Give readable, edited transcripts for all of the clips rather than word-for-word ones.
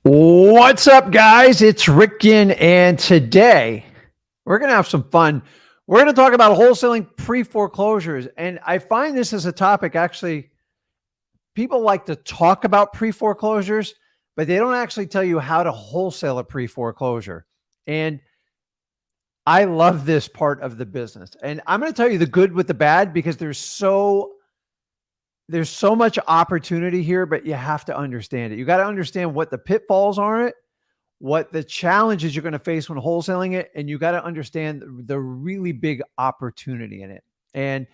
What's up, guys? It's Rick Ginn, and today we're going to have some fun. We're going to talk about wholesaling pre-foreclosures, and I find this as a topic, actually, people like to talk about pre-foreclosures, but they don't actually tell you how to wholesale a pre-foreclosure. And I love this part of the business. And I'm going to tell you the good with the bad because there's so much opportunity here, but you have to understand it. You got to understand what the pitfalls are, what the challenges you're going to face when wholesaling it, and you got to understand the really big opportunity in it. And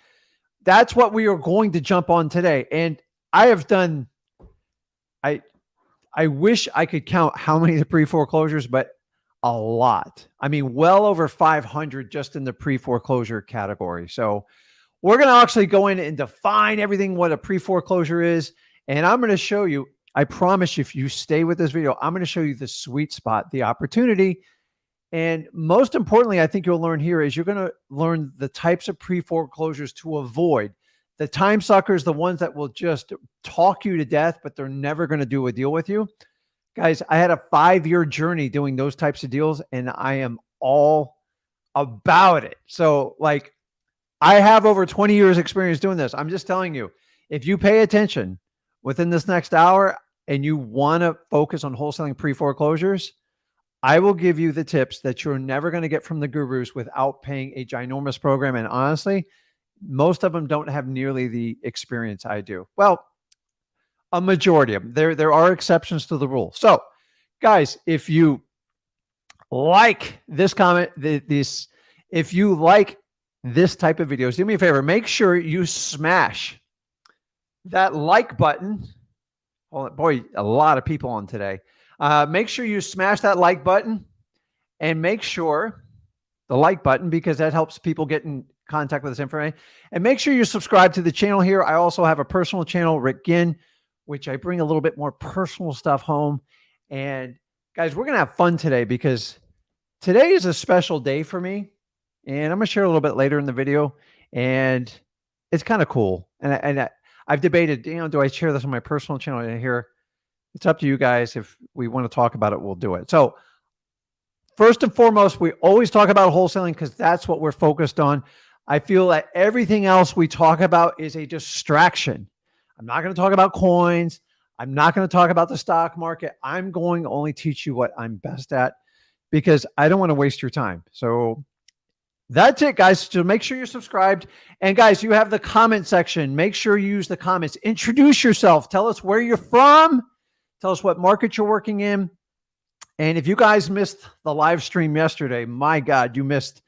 that's what we are going to jump on today. And I have done, I wish I could count how many of the pre-foreclosures, but a lot. I mean, well over 500 just in the pre-foreclosure category. So we're going to actually go in and define everything, what a pre-foreclosure is. And I'm going to show you, I promise you, if you stay with this video, I'm going to show you the sweet spot, the opportunity. And most importantly, I think you'll learn here is you're going to learn the types of pre-foreclosures to avoid. The time suckers, the ones that will just talk you to death, but they're never going to do a deal with you. Guys, I had a 5-year journey doing those types of deals, and I am all about it. So like, I have over 20 years experience doing this. I'm just telling you, if you pay attention within this next hour and you want to focus on wholesaling pre-foreclosures, I will give you the tips that you're never going to get from the gurus without paying a ginormous program. And honestly, most of them don't have nearly the experience I do. Well, a majority of them. There are exceptions to the rule. So, guys, if you like this comment, if you like this type of videos, do me a favor, make sure you smash that like button. Oh boy, a lot of people on today. Make sure you smash that like button, and make sure the like button, because that helps people get in contact with this information. And make sure you subscribe to the channel here. I also have a personal channel, Rick Ginn, which I bring a little bit more personal stuff home. And guys, we're going to have fun today because today is a special day for me. And I'm going to share a little bit later in the video. And it's kind of cool. And I've debated, do I share this on my personal channel here? It's up to you guys. If we want to talk about it, we'll do it. So first and foremost, we always talk about wholesaling because that's what we're focused on. I feel that everything else we talk about is a distraction. I'm not going to talk about coins. I'm not going to talk about the stock market. I'm going to only teach you what I'm best at because I don't want to waste your time. So that's it, guys. So make sure you're subscribed. And guys, you have the comment section. Make sure you use the comments. Introduce yourself. Tell us where you're from. Tell us what market you're working in. And if you guys missed the live stream yesterday, my God, you missed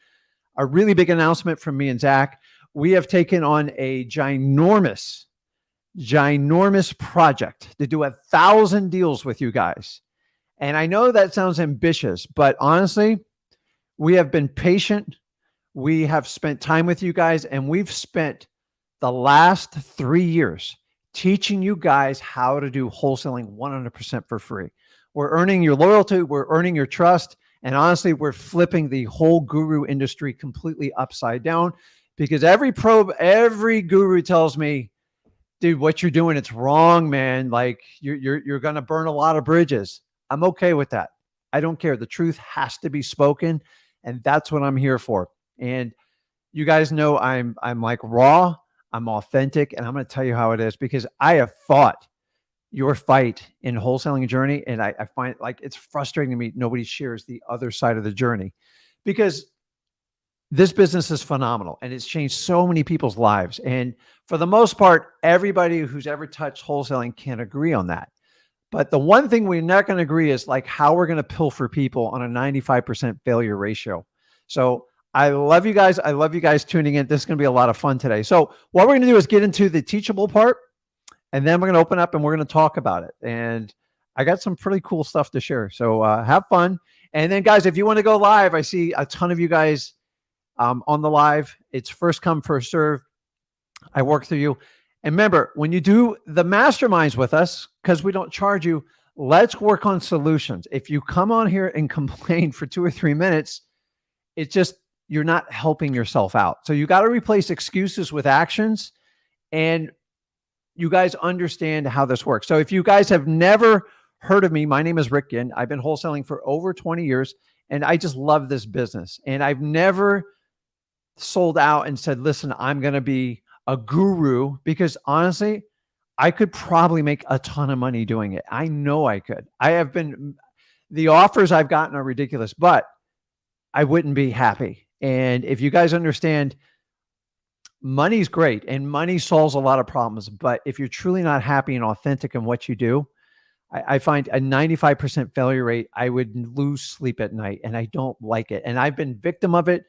a really big announcement from me and Zach. We have taken on a ginormous project to do 1,000 deals with you guys. And I know that sounds ambitious, but honestly, we have been patient. We have spent time with you guys, and we've spent the last 3 years teaching you guys how to do wholesaling 100% for free. We're earning your loyalty. We're earning your trust. And honestly, we're flipping the whole guru industry completely upside down because every guru tells me, dude, what you're doing, it's wrong, man. Like you're going to burn a lot of bridges. I'm okay with that. I don't care. The truth has to be spoken. And that's what I'm here for. And you guys know I'm like raw, I'm authentic, and I'm going to tell you how it is because I have fought your fight in wholesaling journey. And I find like it's frustrating to me. Nobody shares the other side of the journey because this business is phenomenal and it's changed so many people's lives. And for the most part, everybody who's ever touched wholesaling can agree on that. But the one thing we're not going to agree is like how we're going to pilfer people on a 95% failure ratio. So I love you guys. I love you guys tuning in. This is going to be a lot of fun today. So what we're going to do is get into the teachable part, and then we're going to open up and we're going to talk about it. And I got some pretty cool stuff to share. So have fun. And then guys, if you want to go live, I see a ton of you guys on the live. It's first come, first serve. I work through you. And remember, when you do the masterminds with us, because we don't charge you, let's work on solutions. If you come on here and complain for 2 or 3 minutes, it's just, you're not helping yourself out. So you got to replace excuses with actions, and you guys understand how this works. So if you guys have never heard of me, my name is Rick Ginn. I've been wholesaling for over 20 years, and I just love this business. And I've never sold out and said, listen, I'm going to be a guru, because honestly, I could probably make a ton of money doing it. I know I could. The offers I've gotten are ridiculous, but I wouldn't be happy. And if you guys understand, money's great and money solves a lot of problems. But if you're truly not happy and authentic in what you do, I find a 95% failure rate. I would lose sleep at night, and I don't like it. And I've been victim of it.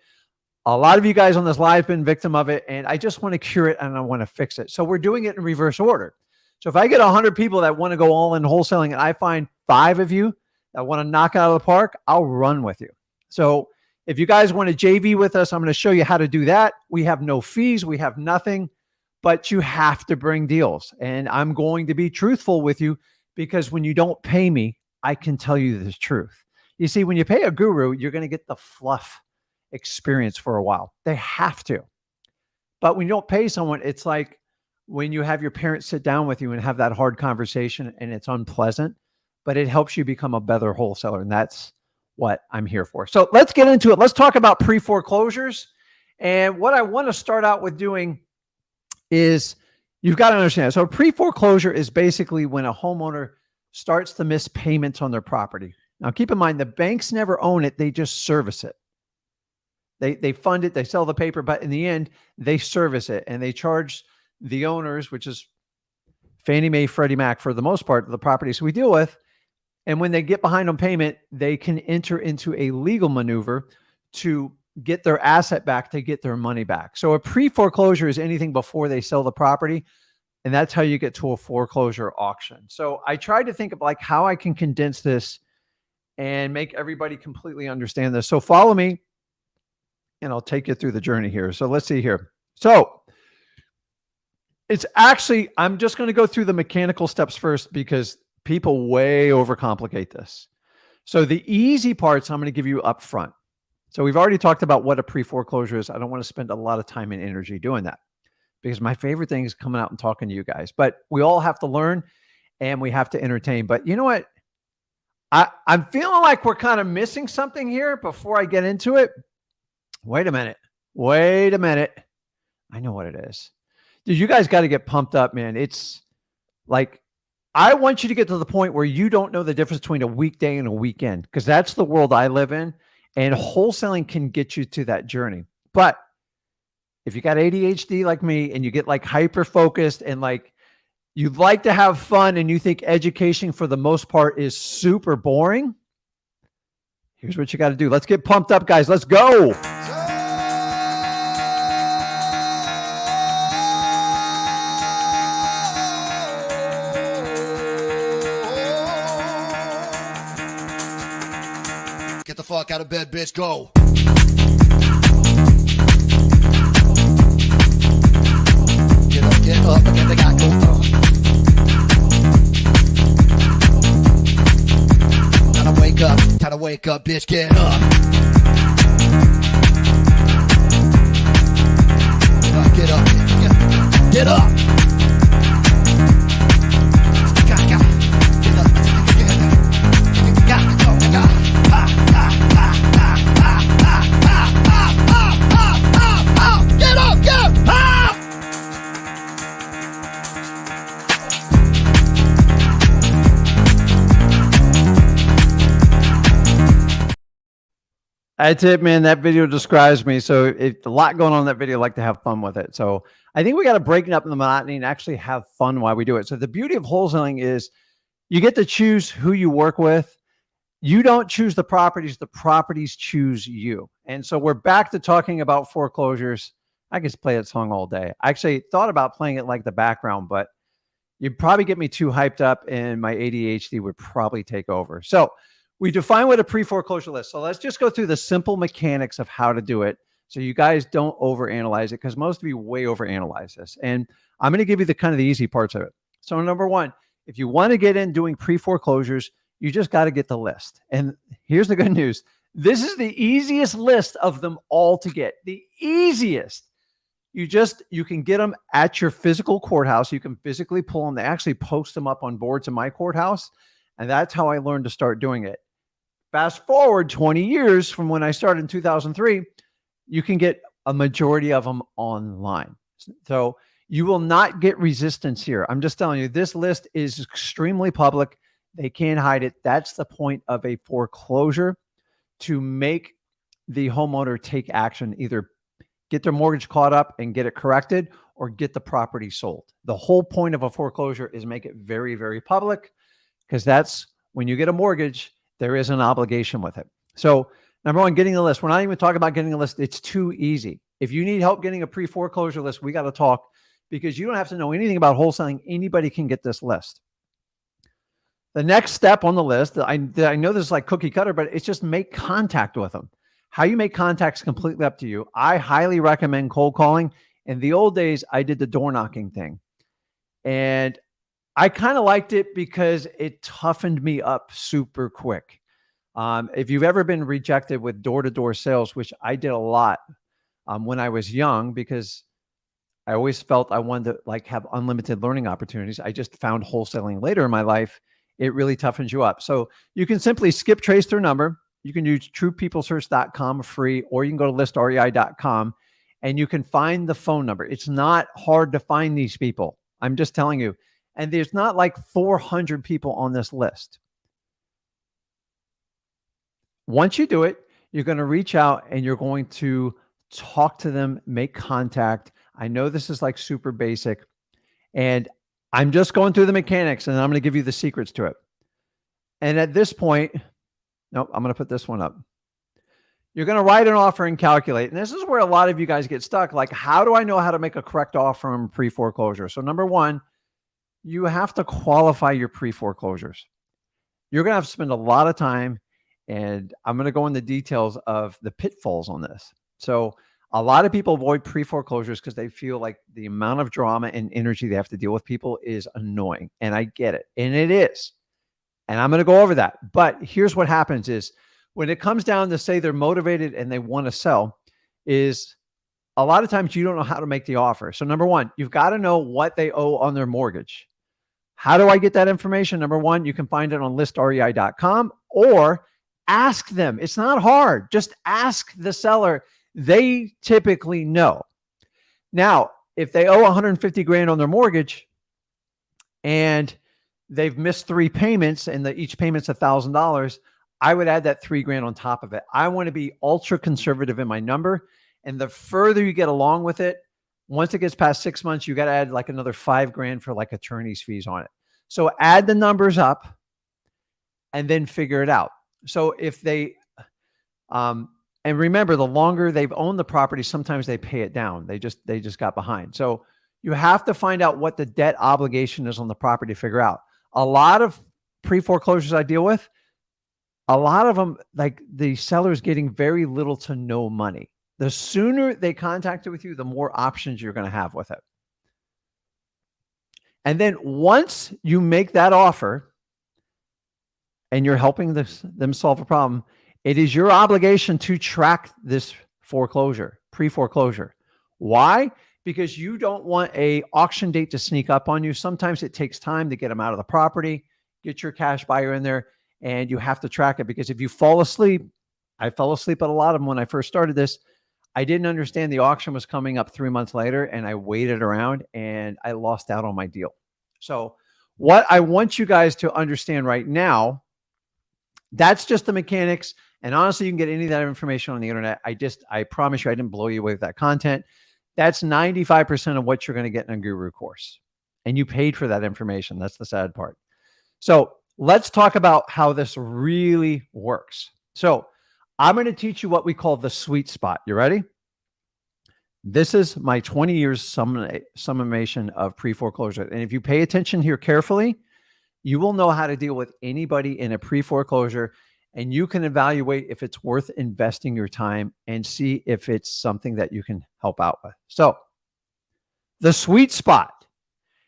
A lot of you guys on this live have been victim of it, and I just want to cure it and I want to fix it. So we're doing it in reverse order. So if I get 100 people that want to go all in wholesaling, and I find 5 of you that want to knock it out of the park, I'll run with you. So if you guys want to JV with us, I'm going to show you how to do that. We have no fees. We have nothing, but you have to bring deals. And I'm going to be truthful with you, because when you don't pay me, I can tell you the truth. You see, when you pay a guru, you're going to get the fluff experience for a while. They have to. But when you don't pay someone, it's like when you have your parents sit down with you and have that hard conversation, and it's unpleasant, but it helps you become a better wholesaler. And that's what I'm here for. So let's get into it. Let's talk about pre-foreclosures. And what I want to start out with doing is, you've got to understand. So a pre-foreclosure is basically when a homeowner starts to miss payments on their property. Now, keep in mind, the banks never own it. They just service it. They fund it, they sell the paper, but in the end, they service it, and they charge the owners, which is Fannie Mae, Freddie Mac, for the most part, of the properties we deal with. And when they get behind on payment, they can enter into a legal maneuver to get their asset back, to get their money back. So a pre-foreclosure is anything before they sell the property. And that's how you get to a foreclosure auction. So I tried to think of like how I can condense this and make everybody completely understand this. So follow me, and I'll take you through the journey here. So let's see here. So it's actually, I'm just going to go through the mechanical steps first, because people way overcomplicate this. So the easy parts I'm going to give you up front. So we've already talked about what a pre-foreclosure is. I don't want to spend a lot of time and energy doing that, because my favorite thing is coming out and talking to you guys. But we all have to learn, and we have to entertain. But you know what? I'm feeling like we're kind of missing something here before I get into it. Wait a minute. I know what it is. Dude, you guys got to get pumped up, man. It's like, I want you to get to the point where you don't know the difference between a weekday and a weekend, because that's the world I live in, and wholesaling can get you to that journey. But if you got ADHD like me, and you get like hyper focused, and like you'd like to have fun, and you think education for the most part is super boring, here's what you got to do. Let's get pumped up, guys. Let's go. Get the fuck out of bed, bitch. Go. Get up, get the guy, go. Time to wake up, bitch. Get up. Get up. Get up. That's it, man. That video describes me. So it's a lot going on in that video. I like to have fun with it. So I think we got to break it up in the monotony and actually have fun while we do it. So the beauty of wholesaling is you get to choose who you work with. You don't choose the properties choose you. And so we're back to talking about foreclosures. I could play that song all day. I actually thought about playing it like the background, but you'd probably get me too hyped up and my ADHD would probably take over. So we define what a pre-foreclosure list. So let's just go through the simple mechanics of how to do it, so you guys don't overanalyze it, because most of you way overanalyze this. And I'm going to give you the kind of the easy parts of it. So number one, if you want to get in doing pre-foreclosures, you just got to get the list. And here's the good news. This is the easiest list of them all to get. The easiest. You can get them at your physical courthouse. You can physically pull them. They actually post them up on boards in my courthouse. And that's how I learned to start doing it. Fast forward 20 years from when I started in 2003, you can get a majority of them online. So you will not get resistance here. I'm just telling you, this list is extremely public. They can't hide it. That's the point of a foreclosure, to make the homeowner take action, either get their mortgage caught up and get it corrected, or get the property sold. The whole point of a foreclosure is make it very, very public, because that's when you get a mortgage, there is an obligation with it. So number one, getting a list. We're not even talking about getting a list. It's too easy. If you need help getting a pre-foreclosure list, we got to talk, because you don't have to know anything about wholesaling. Anybody can get this list. The next step on the list, I know this is like cookie cutter, but it's just make contact with them. How you make contact is completely up to you. I highly recommend cold calling. In the old days, I did the door knocking thing. And I kind of liked it because it toughened me up super quick. If you've ever been rejected with door-to-door sales, which I did a lot when I was young, because I always felt I wanted to like have unlimited learning opportunities. I just found wholesaling later in my life. It really toughens you up. So you can simply skip trace their number. You can use truepeoplesearch.com free, or you can go to listrei.com and you can find the phone number. It's not hard to find these people. I'm just telling you. And there's not like 400 people on this list. Once you do it, you're going to reach out and you're going to talk to them, make contact. I know this is like super basic, and I'm just going through the mechanics, and I'm going to give you the secrets to it. And at this point, nope, I'm going to put this one up. You're going to write an offer and calculate. And this is where a lot of you guys get stuck. Like, how do I know how to make a correct offer in pre-foreclosure? So number one, you have to qualify your pre-foreclosures. You're going to have to spend a lot of time, and I'm going to go into details of the pitfalls on this. So a lot of people avoid pre-foreclosures because they feel like the amount of drama and energy they have to deal with people is annoying. And I get it. And it is. And I'm going to go over that. But here's what happens is, when it comes down to say they're motivated and they want to sell, is a lot of times you don't know how to make the offer. So number one, you've got to know what they owe on their mortgage. How do I get that information? Number one, you can find it on listrei.com, or ask them. It's not hard. Just ask the seller. They typically know. Now, if they owe 150 grand on their mortgage and they've missed 3 payments and each payment's $1,000, I would add that 3 grand on top of it. I want to be ultra conservative in my number. And the further you get along with it, once it gets past 6 months, you got to add like another 5 grand for like attorney's fees on it. So add the numbers up and then figure it out. So if they, and remember, the longer they've owned the property, sometimes they pay it down. They just got behind. So you have to find out what the debt obligation is on the property to figure out. A lot of pre-foreclosures I deal with, a lot of them, like the seller's getting very little to no money. The sooner they contact with you, the more options you're going to have with it. And then once you make that offer and you're helping them solve a problem, it is your obligation to track this foreclosure, pre-foreclosure. Why? Because you don't want an auction date to sneak up on you. Sometimes it takes time to get them out of the property, get your cash buyer in there, and you have to track it. Because if you fall asleep, I fell asleep at a lot of them when I first started this. I didn't understand the auction was coming up 3 months later, and I waited around and I lost out on my deal. So what I want you guys to understand right now, that's just the mechanics. And honestly, you can get any of that information on the internet. I promise you, I didn't blow you away with that content. That's 95% of what you're going to get in a guru course. And you paid for that information. That's the sad part. So let's talk about how this really works. So I'm going to teach you what we call the sweet spot. You ready? This is my 20 years summation of pre-foreclosure. And if you pay attention here carefully, you will know how to deal with anybody in a pre-foreclosure, and you can evaluate if it's worth investing your time and see if it's something that you can help out with. So the sweet spot,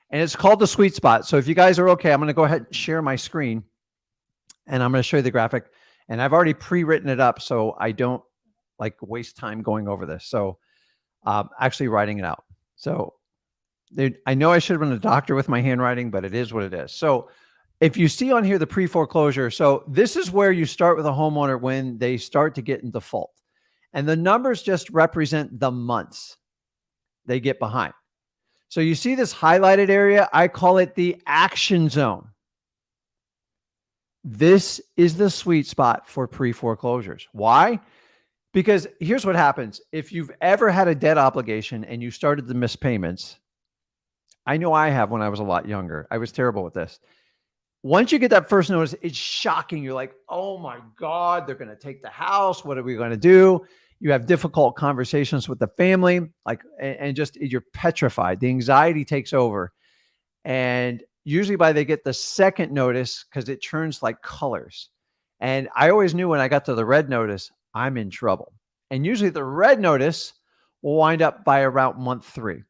and it's called the sweet spot. So if you guys are okay, I'm going to go ahead and share my screen, and I'm going to show you the graphic. And I've already pre-written it up so I don't like waste time going over this. So actually writing it out. So I know I should have been a doctor with my handwriting, but it is what it is. So if you see on here the pre-foreclosure, so this is where you start with a homeowner when they start to get in default. And the numbers just represent the months they get behind. So you see this highlighted area, I call it the action zone. This is the sweet spot for pre-foreclosures. Why? Because here's what happens. If you've ever had a debt obligation and you started to miss payments, I know I have when I was a lot younger. I was terrible with this. Once you get that first notice, it's shocking. You're like, oh my God, they're going to take the house. What are we going to do? You have difficult conversations with the family, and just you're petrified. The anxiety takes over. And usually by they get the second notice, because it turns like colors. And I always knew when I got to the red notice, I'm in trouble. And usually the red notice will wind up by around month 3.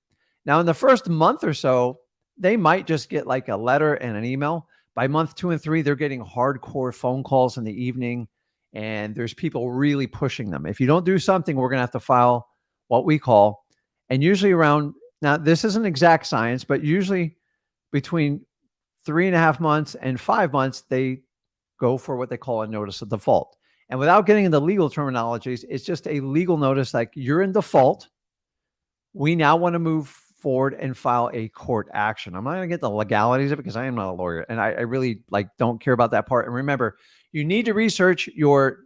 Now, in the first month or so, they might just get like a letter and an email. By month 2 and 3, they're getting hardcore phone calls in the evening, and there's people really pushing them. If you don't do something, we're going to have to file what we call, and usually around, now this isn't exact science, but usually between 3.5 months and 5 months, they go for what they call a notice of default. And without getting into legal terminologies, it's just a legal notice like you're in default. We now want to move forward and file a court action. I'm not going to get the legalities of it because I am not a lawyer, and I really don't care about that part. And remember, you need to research your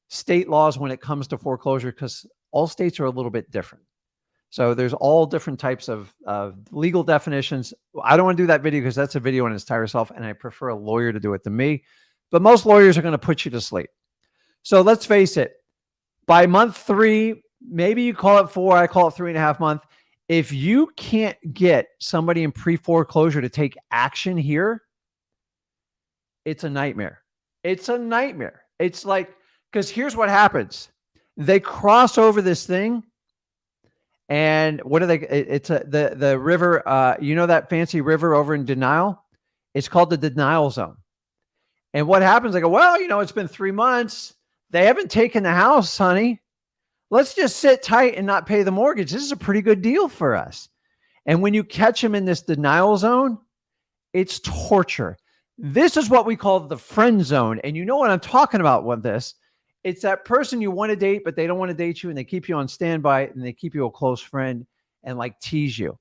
state laws when it comes to foreclosure because all states are a little bit different. So there's all different types of legal definitions. I don't want to do that video because that's a video in its entire self, and I prefer a lawyer to do it than me. But most lawyers are going to put you to sleep. So let's face it, by month 3, maybe you call it 4, I call it 3.5 months. If you can't get somebody in pre-foreclosure to take action here, it's a nightmare. It's a nightmare. It's like, because here's what happens. They cross over this thing, and what are they? It's the river, you know that fancy river over in Denial? It's called the denial zone. And what happens? They go, well, it's been 3 months. They haven't taken the house, honey. Let's just sit tight and not pay the mortgage. This is a pretty good deal for us. And when you catch them in this denial zone, it's torture. This is what we call the friend zone. And you know what I'm talking about with this. It's that person you want to date, but they don't want to date you, and they keep you on standby, and they keep you a close friend and tease you.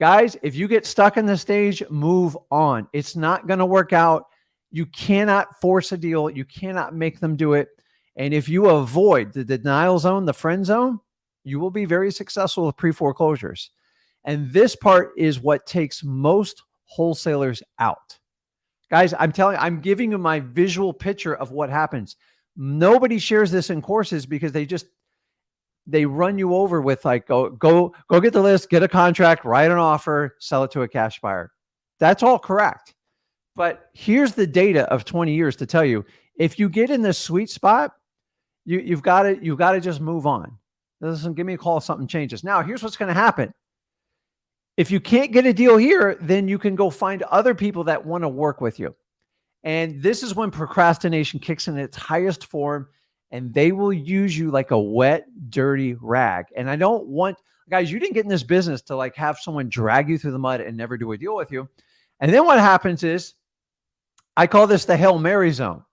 Guys, if you get stuck in this stage, move on. It's not going to work out. You cannot force a deal. You cannot make them do it. And if you avoid the denial zone, the friend zone, you will be very successful with pre-foreclosures. And this part is what takes most wholesalers out. Guys, I'm giving you my visual picture of what happens. Nobody shares this in courses because they run you over with go get the list, get a contract, write an offer, sell it to a cash buyer. That's all correct. But here's the data of 20 years to tell you, if you get in this sweet spot, you've got to just move on. Listen, give me a call if something changes. Now, here's what's going to happen. If you can't get a deal here, then you can go find other people that want to work with you. And this is when procrastination kicks in its highest form, and they will use you like a wet, dirty rag. And I don't want, guys, you didn't get in this business to have someone drag you through the mud and never do a deal with you. And then what happens is, I call this the Hail Mary zone.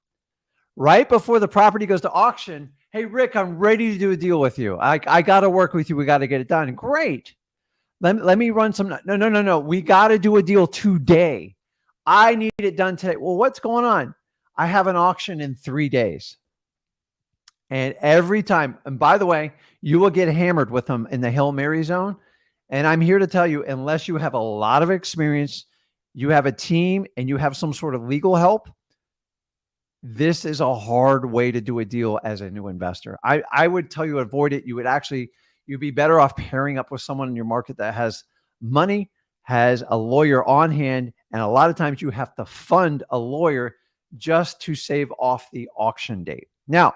Right before the property goes to auction, hey, Rick, I'm ready to do a deal with you. I got to work with you. We got to get it done. Great. Let me run some. No. We got to do a deal today. I need it done today. Well, what's going on? I have an auction in 3 days. And every time, and by the way, you will get hammered with them in the Hail Mary zone. And I'm here to tell you, unless you have a lot of experience, you have a team, and you have some sort of legal help, this is a hard way to do a deal as a new investor. I would tell you avoid it. You'd be better off pairing up with someone in your market that has money, has a lawyer on hand, and a lot of times you have to fund a lawyer just to save off the auction date. Now,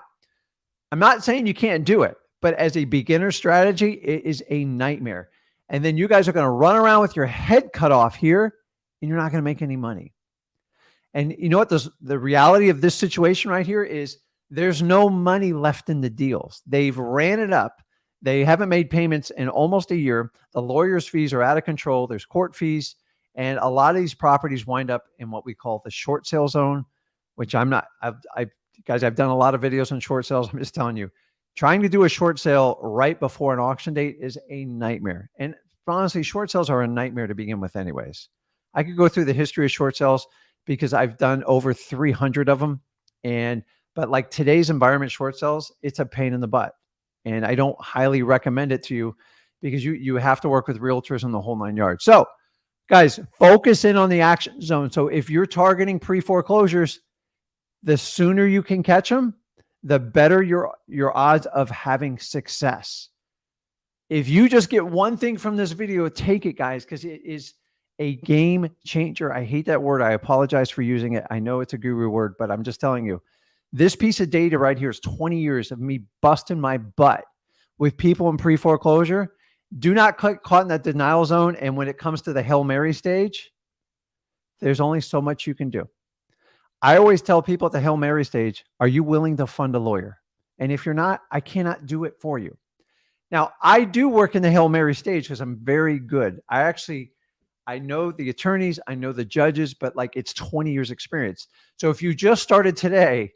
I'm not saying you can't do it, but as a beginner strategy, it is a nightmare. And then you guys are going to run around with your head cut off here, and you're not going to make any money. And you know what? The reality of this situation right here is there's no money left in the deals. They've ran it up. They haven't made payments in almost a year. The lawyer's fees are out of control. There's court fees. And a lot of these properties wind up in what we call the short sale zone, which I'm not, guys, I've done a lot of videos on short sales. I'm just telling you, trying to do a short sale right before an auction date is a nightmare. And honestly, short sales are a nightmare to begin with anyways. I could go through the history of short sales because I've done over 300 of them. But like today's environment, short sales, it's a pain in the butt. And I don't highly recommend it to you because you have to work with realtors in the whole 9 yards. So guys, focus in on the action zone. So if you're targeting pre-foreclosures, the sooner you can catch them, the better your odds of having success. If you just get one thing from this video, take it, guys, because it is a game changer. I hate that word. I apologize for using it. I know it's a guru word, but I'm just telling you, this piece of data right here is 20 years of me busting my butt with people in pre-foreclosure. Do not get caught in that denial zone. And when it comes to the Hail Mary stage, there's only so much you can do. I always tell people at the Hail Mary stage, are you willing to fund a lawyer? And if you're not, I cannot do it for you. Now, I do work in the Hail Mary stage because I'm very good. I know the attorneys, I know the judges, but like it's 20 years experience. So if you just started today,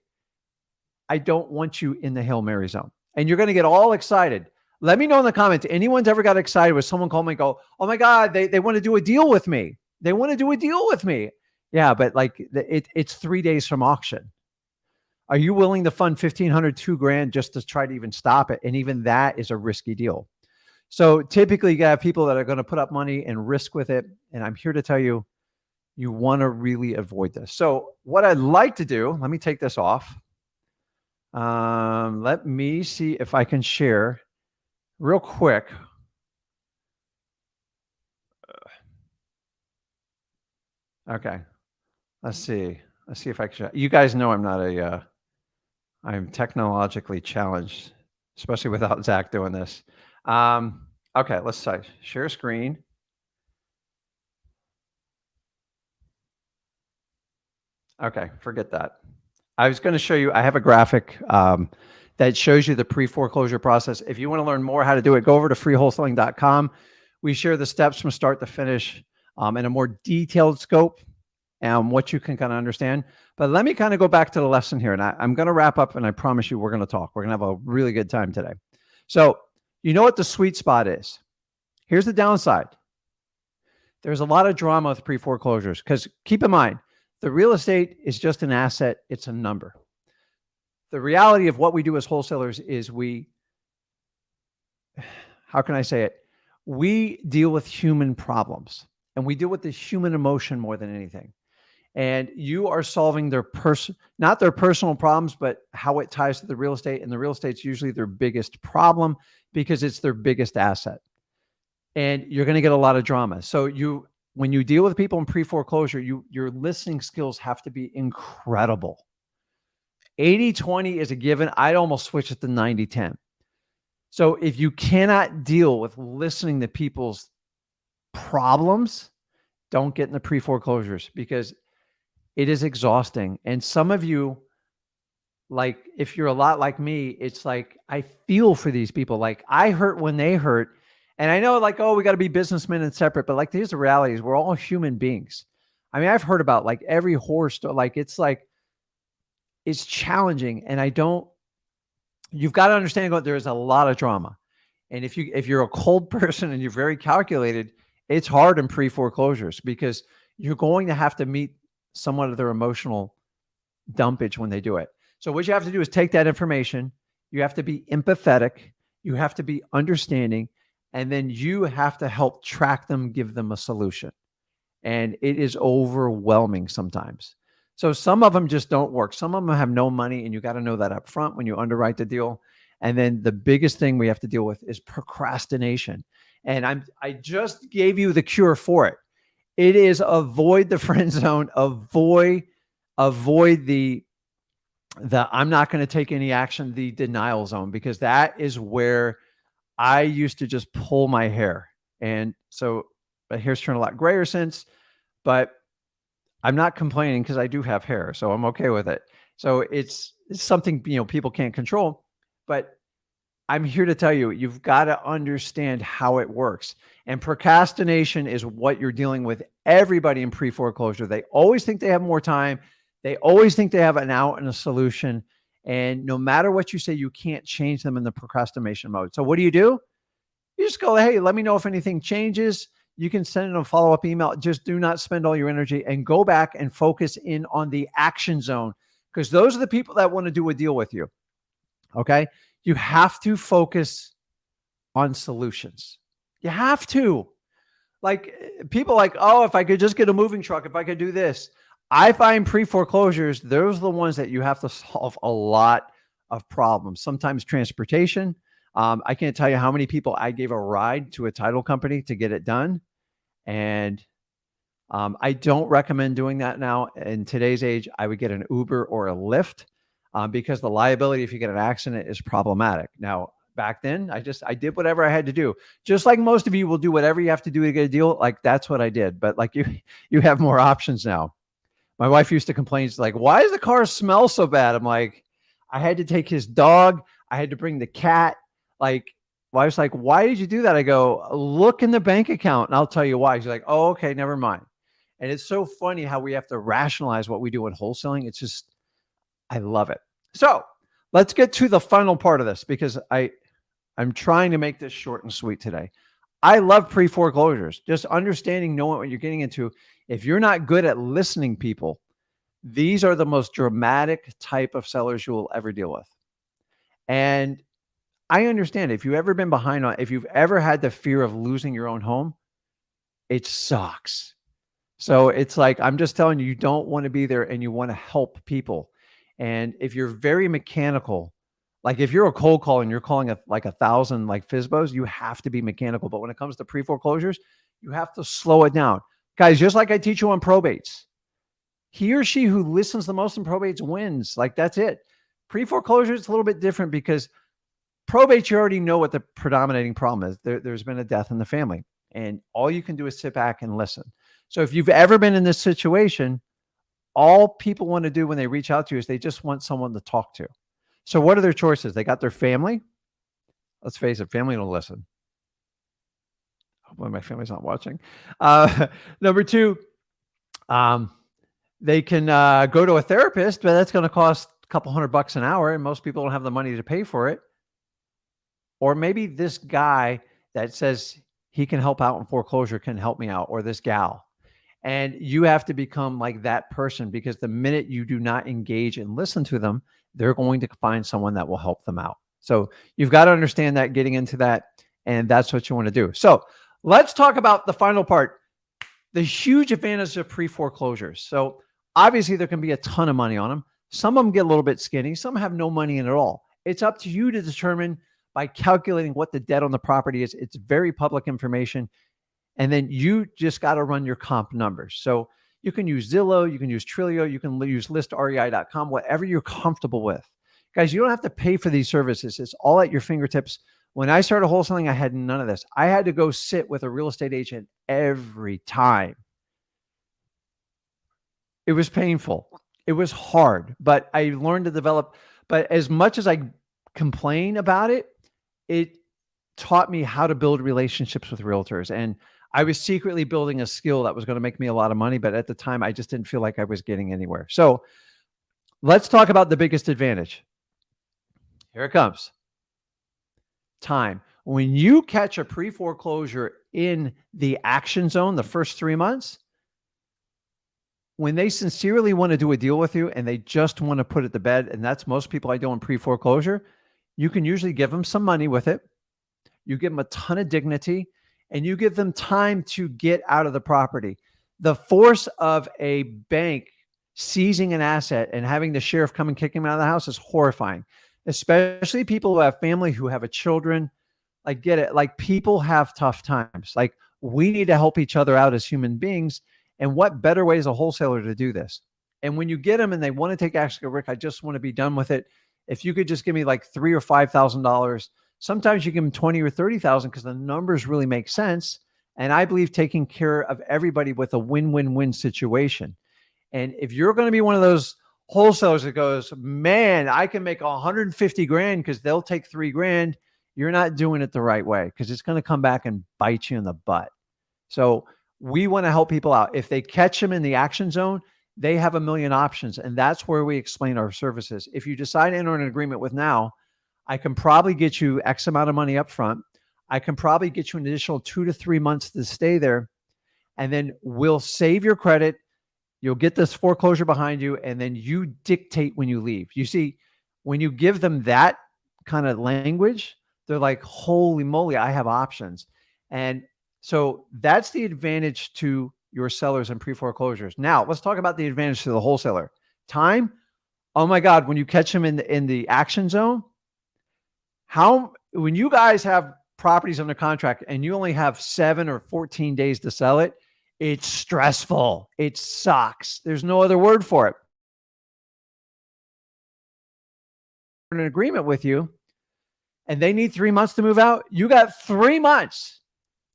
I don't want you in the Hail Mary zone. And you're going to get all excited. Let me know in the comments. Anyone's ever got excited with someone call me and go, oh my God, they want to do a deal with me. They want to do a deal with me. Yeah, but like it's 3 days from auction. Are you willing to fund $1,500, $2,000 just to try to even stop it? And even that is a risky deal. So typically you have people that are going to put up money and risk with it. And I'm here to tell you, you want to really avoid this. So what I'd like to do, let me take this off. Let me see if I can share real quick. Okay. Let's see if I can, you guys know I'm not I'm technologically challenged, especially without Zach doing this. Okay, let's say share screen. Okay, forget that. I was going to show you, I have a graphic that shows you the pre-foreclosure process. If you want to learn more how to do it, go over to freewholesaling.com. We share the steps from start to finish in a more detailed scope and what you can kind of understand. But let me kind of go back to the lesson here. And I'm going to wrap up and I promise you we're going to talk. We're going to have a really good time today. So you know what the sweet spot is. Here's the downside. There's a lot of drama with pre-foreclosures because keep in mind, the real estate is just an asset. It's a number. The reality of what we do as wholesalers is how can I say it? We deal with human problems and we deal with the human emotion more than anything. And you are solving not their personal problems, but how it ties to the real estate. And the real estate's usually their biggest problem because it's their biggest asset. And you're going to get a lot of drama. So when you deal with people in pre-foreclosure, your listening skills have to be incredible. 80-20 is a given. I'd almost switch it to 90-10. So if you cannot deal with listening to people's problems, don't get in the pre-foreclosures because it is exhausting. And some of you, like, if you're a lot like me, it's like, I feel for these people. Like I hurt when they hurt. And I know like, oh, we got to be businessmen and separate, but like, here's the reality is we're all human beings. I mean, I've heard about like every horror story. It's challenging. And you've got to understand that there's a lot of drama. And if you're a cold person and you're very calculated, it's hard in pre-foreclosures because you're going to have to meet somewhat of their emotional dumpage when they do it. So what you have to do is take that information. You have to be empathetic. You have to be understanding. And then you have to help track them, give them a solution. And it is overwhelming sometimes. So some of them just don't work. Some of them have no money, and you got to know that up front when you underwrite the deal. And then the biggest thing we have to deal with is procrastination. And I just gave you the cure for it. It is avoid the friend zone, avoid the I'm not going to take any action, the denial zone, because that is where I used to just pull my hair. And so my hair's turned a lot grayer since, but I'm not complaining because I do have hair, so I'm okay with it. So it's something, people can't control, but I'm here to tell you, you've got to understand how it works. And procrastination is what you're dealing with. Everybody in pre-foreclosure, they always think they have more time. They always think they have an out and a solution. And no matter what you say, you can't change them in the procrastination mode. So what do? You just go, hey, let me know if anything changes. You can send them a follow-up email. Just do not spend all your energy and go back and focus in on the action zone, because those are the people that want to do a deal with you. Okay. You have to focus on solutions. You have to. Like, people like, oh, if I could just get a moving truck, if I could do this. I find pre-foreclosures, those are the ones that you have to solve a lot of problems. Sometimes transportation. I can't tell you how many people I gave a ride to a title company to get it done. And I don't recommend doing that now. In today's age, I would get an Uber or a Lyft, because the liability if you get an accident is problematic. Now, back then, I did whatever I had to do. Just like most of you will do whatever you have to do to get a deal. Like, that's what I did. But like you have more options now. My wife used to complain, she's like, why does the car smell so bad? I'm like, I had to take his dog. I had to bring the cat. Like, wife's like, why did you do that? I go, look in the bank account and I'll tell you why. She's like, oh, okay, never mind. And it's so funny how we have to rationalize what we do in wholesaling. It's just, I love it. So let's get to the final part of this, because I'm trying to make this short and sweet today. I love pre-foreclosures, just understanding, knowing what you're getting into. If you're not good at listening people, these are the most dramatic type of sellers you will ever deal with. And I understand if you've ever been behind on, if you've ever had the fear of losing your own home, it sucks. So it's like, I'm just telling you, you don't want to be there and you want to help people. And if you're very mechanical, like if you're a cold call and you're calling like 1,000 like FSBOs, you have to be mechanical. But when it comes to pre-foreclosures, you have to slow it down. Guys, just like I teach you on probates, he or she who listens the most in probates wins. Like, that's it. Pre-foreclosure is a little bit different, because probates, you already know what the predominating problem is. There's been a death in the family, and all you can do is sit back and listen. So if you've ever been in this situation, all people want to do when they reach out to you is they just want someone to talk to. So what are their choices? They got their family. Let's face it, family don't listen. Hopefully my family's not watching. Number two, they can go to a therapist, but that's going to cost a couple $100 an hour, and most people don't have the money to pay for it. Or maybe this guy that says he can help out in foreclosure can help me out, or this gal. And you have to become like that person, because the minute you do not engage and listen to them, they're going to find someone that will help them out. So you've got to understand that getting into that, and that's what you want to do. So let's talk about the final part, the huge advantage of pre-foreclosures. So obviously there can be a ton of money on them. Some of them get a little bit skinny. Some have no money in it at all. It's up to you to determine by calculating what the debt on the property is. It's very public information. And then you just got to run your comp numbers. So you can use Zillow, you can use Trilio, you can use listrei.com, whatever you're comfortable with. Guys, you don't have to pay for these services. It's all at your fingertips. When I started wholesaling, I had none of this. I had to go sit with a real estate agent every time. It was painful. It was hard, but I learned to develop. But as much as I complain about it, it taught me how to build relationships with realtors. And I was secretly building a skill that was going to make me a lot of money. But at the time, I just didn't feel like I was getting anywhere. So let's talk about the biggest advantage. Here it comes. Time. When you catch a pre-foreclosure in the action zone, the first 3 months, when they sincerely want to do a deal with you and they just want to put it to bed, and that's most people I do in pre-foreclosure, you can usually give them some money with it. You give them a ton of dignity, and you give them time to get out of the property. The force of a bank seizing an asset and having the sheriff come and kick him out of the house is horrifying, especially people who have family, who have children. I get it. Like, people have tough times. Like, we need to help each other out as human beings. And what better way as a wholesaler to do this? And when you get them and they want to take action, go, Rick, I just want to be done with it. If you could just give me like $3,000 or $5,000, sometimes you give them 20 or 30,000 because the numbers really make sense. And I believe taking care of everybody with a win-win-win situation. And if you're going to be one of those wholesalers that goes, man, I can make 150 grand because they'll take $3 grand, you're not doing it the right way, because it's going to come back and bite you in the butt. So we want to help people out. If they catch them in the action zone, they have a million options. And that's where we explain our services. If you decide to enter an agreement with now, I can probably get you X amount of money up front. I can probably get you an additional 2 to 3 months to stay there. And then we'll save your credit. You'll get this foreclosure behind you. And then you dictate when you leave. You see, when you give them that kind of language, they're like, holy moly, I have options. And so that's the advantage to your sellers and pre-foreclosures. Now, let's talk about the advantage to the wholesaler. Time. Oh my God, when you catch them in the action zone, when you guys have properties under contract and you only have 7 or 14 days to sell it, it's stressful. It sucks. There's no other word for it. An agreement with you and they need 3 months to move out. You got 3 months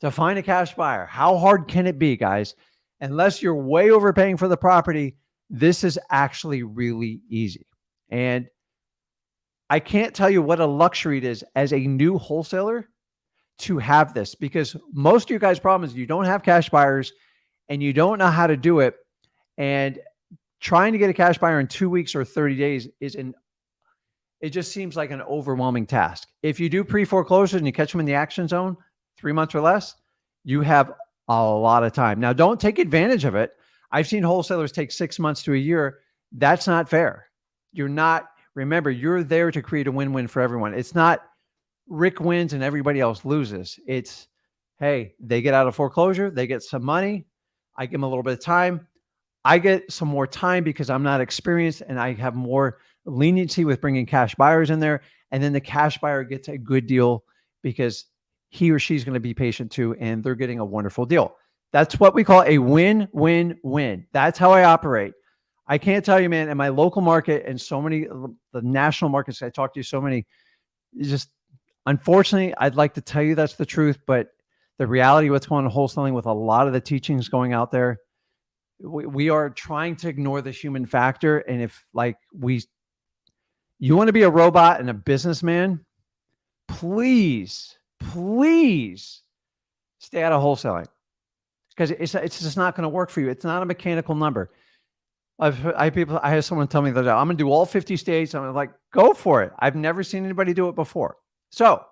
to find a cash buyer. How hard can it be, guys? Unless you're way overpaying for the property, this is actually really easy. And I can't tell you what a luxury it is as a new wholesaler to have this, because most of you guys' problem is you don't have cash buyers and you don't know how to do it. And trying to get a cash buyer in 2 weeks or 30 days it just seems like an overwhelming task. If you do pre-foreclosures and you catch them in the action zone, 3 months or less, you have a lot of time. Now, don't take advantage of it. I've seen wholesalers take 6 months to a year. That's not fair. Remember, you're there to create a win-win for everyone. It's not Rick wins and everybody else loses. It's, hey, they get out of foreclosure, they get some money. I give them a little bit of time. I get some more time because I'm not experienced and I have more leniency with bringing cash buyers in there. And then the cash buyer gets a good deal because he or she's going to be patient too, and they're getting a wonderful deal. That's what we call a win-win-win. That's how I operate. I can't tell you, man, in my local market and so many, the national markets, I talk to so many, unfortunately, I'd like to tell you that's the truth, but the reality of what's going on in wholesaling with a lot of the teachings going out there, we are trying to ignore the human factor. And if you want to be a robot and a businessman, please stay out of wholesaling, because it's just not going to work for you. It's not a mechanical number. I had someone tell me that I'm going to do all 50 states. I'm like, go for it. I've never seen anybody do it before. So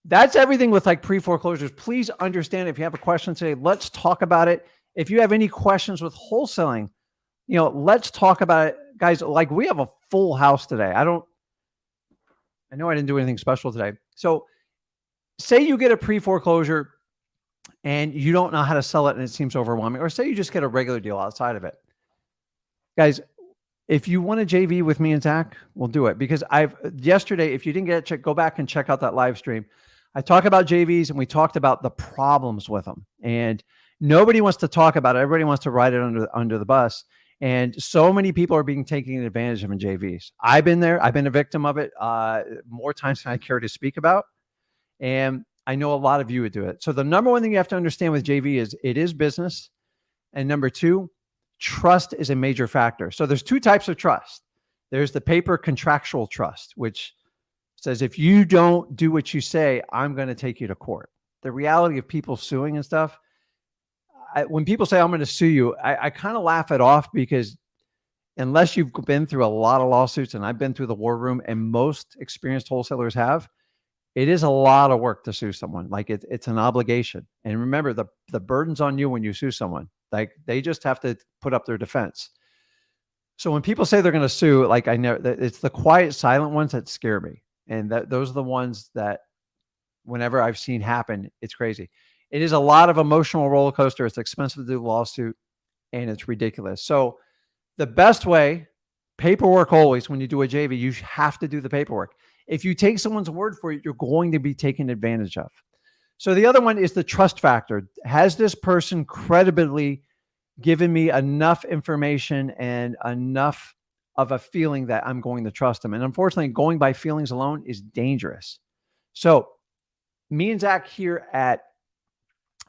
that's everything with like pre-foreclosures. Please understand, if you have a question today, let's talk about it. If you have any questions with wholesaling, let's talk about it, guys. Like, we have a full house today. I know I didn't do anything special today. So say you get a pre-foreclosure and you don't know how to sell it and it seems overwhelming, or say you just get a regular deal outside of it. Guys, if you want a JV with me and Zach, we'll do it, because yesterday, if you didn't get it, go back and check out that live stream. I talk about JVs and we talked about the problems with them, and nobody wants to talk about it. Everybody wants to ride it under the bus. And so many people are being taken advantage of in JVs. I've been there. I've been a victim of it more times than I care to speak about. And I know a lot of you would do it. So the number one thing you have to understand with JV is it is business. And number two, trust is a major factor. So there's 2 types of trust. There's the paper contractual trust, which says, if you don't do what you say, I'm going to take you to court. The reality of people suing and stuff, when people say, I'm going to sue you, I kind of laugh it off, because unless you've been through a lot of lawsuits, and I've been through the war room, and most experienced wholesalers have, it is a lot of work to sue someone. Like, it's an obligation. And remember, the burden's on you when you sue someone. Like, they just have to put up their defense. So when people say they're going to sue, like, I know that it's the quiet, silent ones that scare me. And those are the ones that whenever I've seen happen, it's crazy. It is a lot of emotional roller coaster. It's expensive to do a lawsuit, and it's ridiculous. So the best way, paperwork always, when you do a JV, you have to do the paperwork. If you take someone's word for it, you're going to be taken advantage of. So the other one is the trust factor. Has this person credibly given me enough information and enough of a feeling that I'm going to trust them? And unfortunately, going by feelings alone is dangerous. So me and Zach here at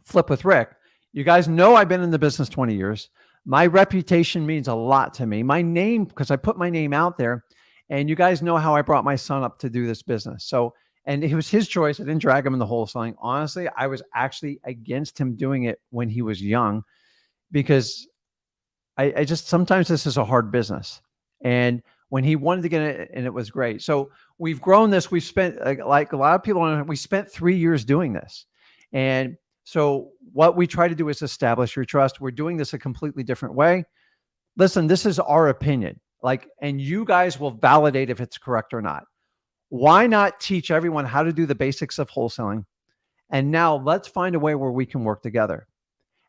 Flip with Rick, you guys know I've been in the business 20 years. My reputation means a lot to me. My name, because I put my name out there, and you guys know how I brought my son up to do this business. So And it was his choice. I didn't drag him in the wholesaling. Honestly, I was actually against him doing it when he was young because I just, sometimes this is a hard business. And when he wanted to get it, and it was great. So we've grown this. We've spent, like a lot of people, we spent 3 years doing this. And so what we try to do is establish your trust. We're doing this a completely different way. Listen, this is our opinion. And you guys will validate if it's correct or not. Why not teach everyone how to do the basics of wholesaling? And now let's find a way where we can work together.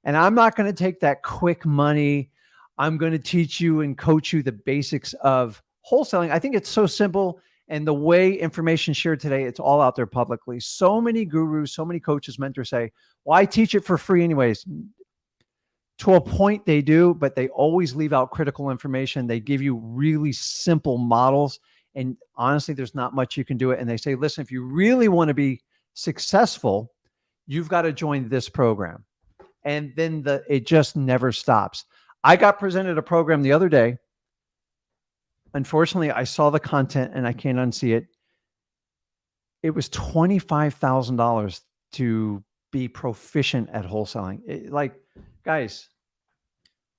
And I'm not going to take that quick money. I'm going to teach you and coach you the basics of wholesaling. I think it's so simple. And the way information shared today, it's all out there publicly. So many gurus, so many coaches, mentors say, well, I teach it for free anyways. To a point they do, but they always leave out critical information. They give you really simple models. And honestly, there's not much you can do it. And they say, listen, if you really want to be successful, you've got to join this program. And then it just never stops. I got presented a program the other day. Unfortunately, I saw the content and I can't unsee it. It was $25,000 to be proficient at wholesaling. Guys.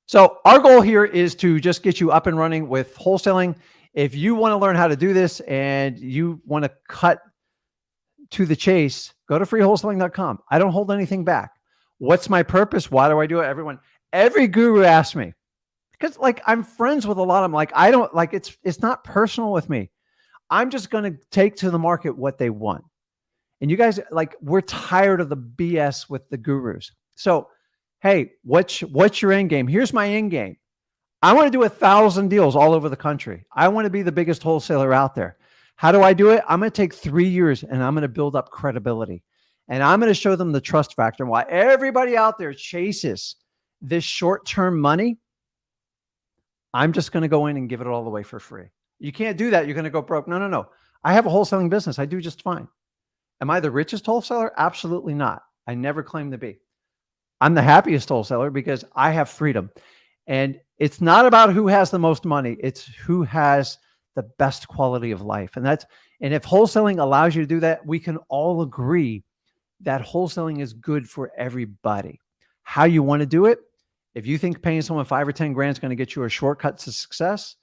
So our goal here is to just get you up and running with wholesaling. If you want to learn how to do this and you want to cut to the chase, go to freewholesaling.com. I don't hold anything back. What's my purpose? Why do I do it? Every guru asks me, because I'm friends with a lot of them. I don't it's not personal with me. I'm just going to take to the market what they want. And you guys, we're tired of the BS with the gurus. So, hey, what's your end game? Here's my end game. I want to do 1,000 deals all over the country. I want to be the biggest wholesaler out there. How do I do it? I'm going to take 3 years and I'm going to build up credibility. And I'm going to show them the trust factor and why everybody out there chases this short-term money. I'm just going to go in and give it all away for free. You can't do that. You're going to go broke. No. I have a wholesaling business. I do just fine. Am I the richest wholesaler? Absolutely not. I never claim to be. I'm the happiest wholesaler because I have freedom. And it's not about who has the most money. It's who has the best quality of life. And if wholesaling allows you to do that, we can all agree that wholesaling is good for everybody. How you want to do it? If you think paying someone 5 or 10 grand is going to get you a shortcut to success,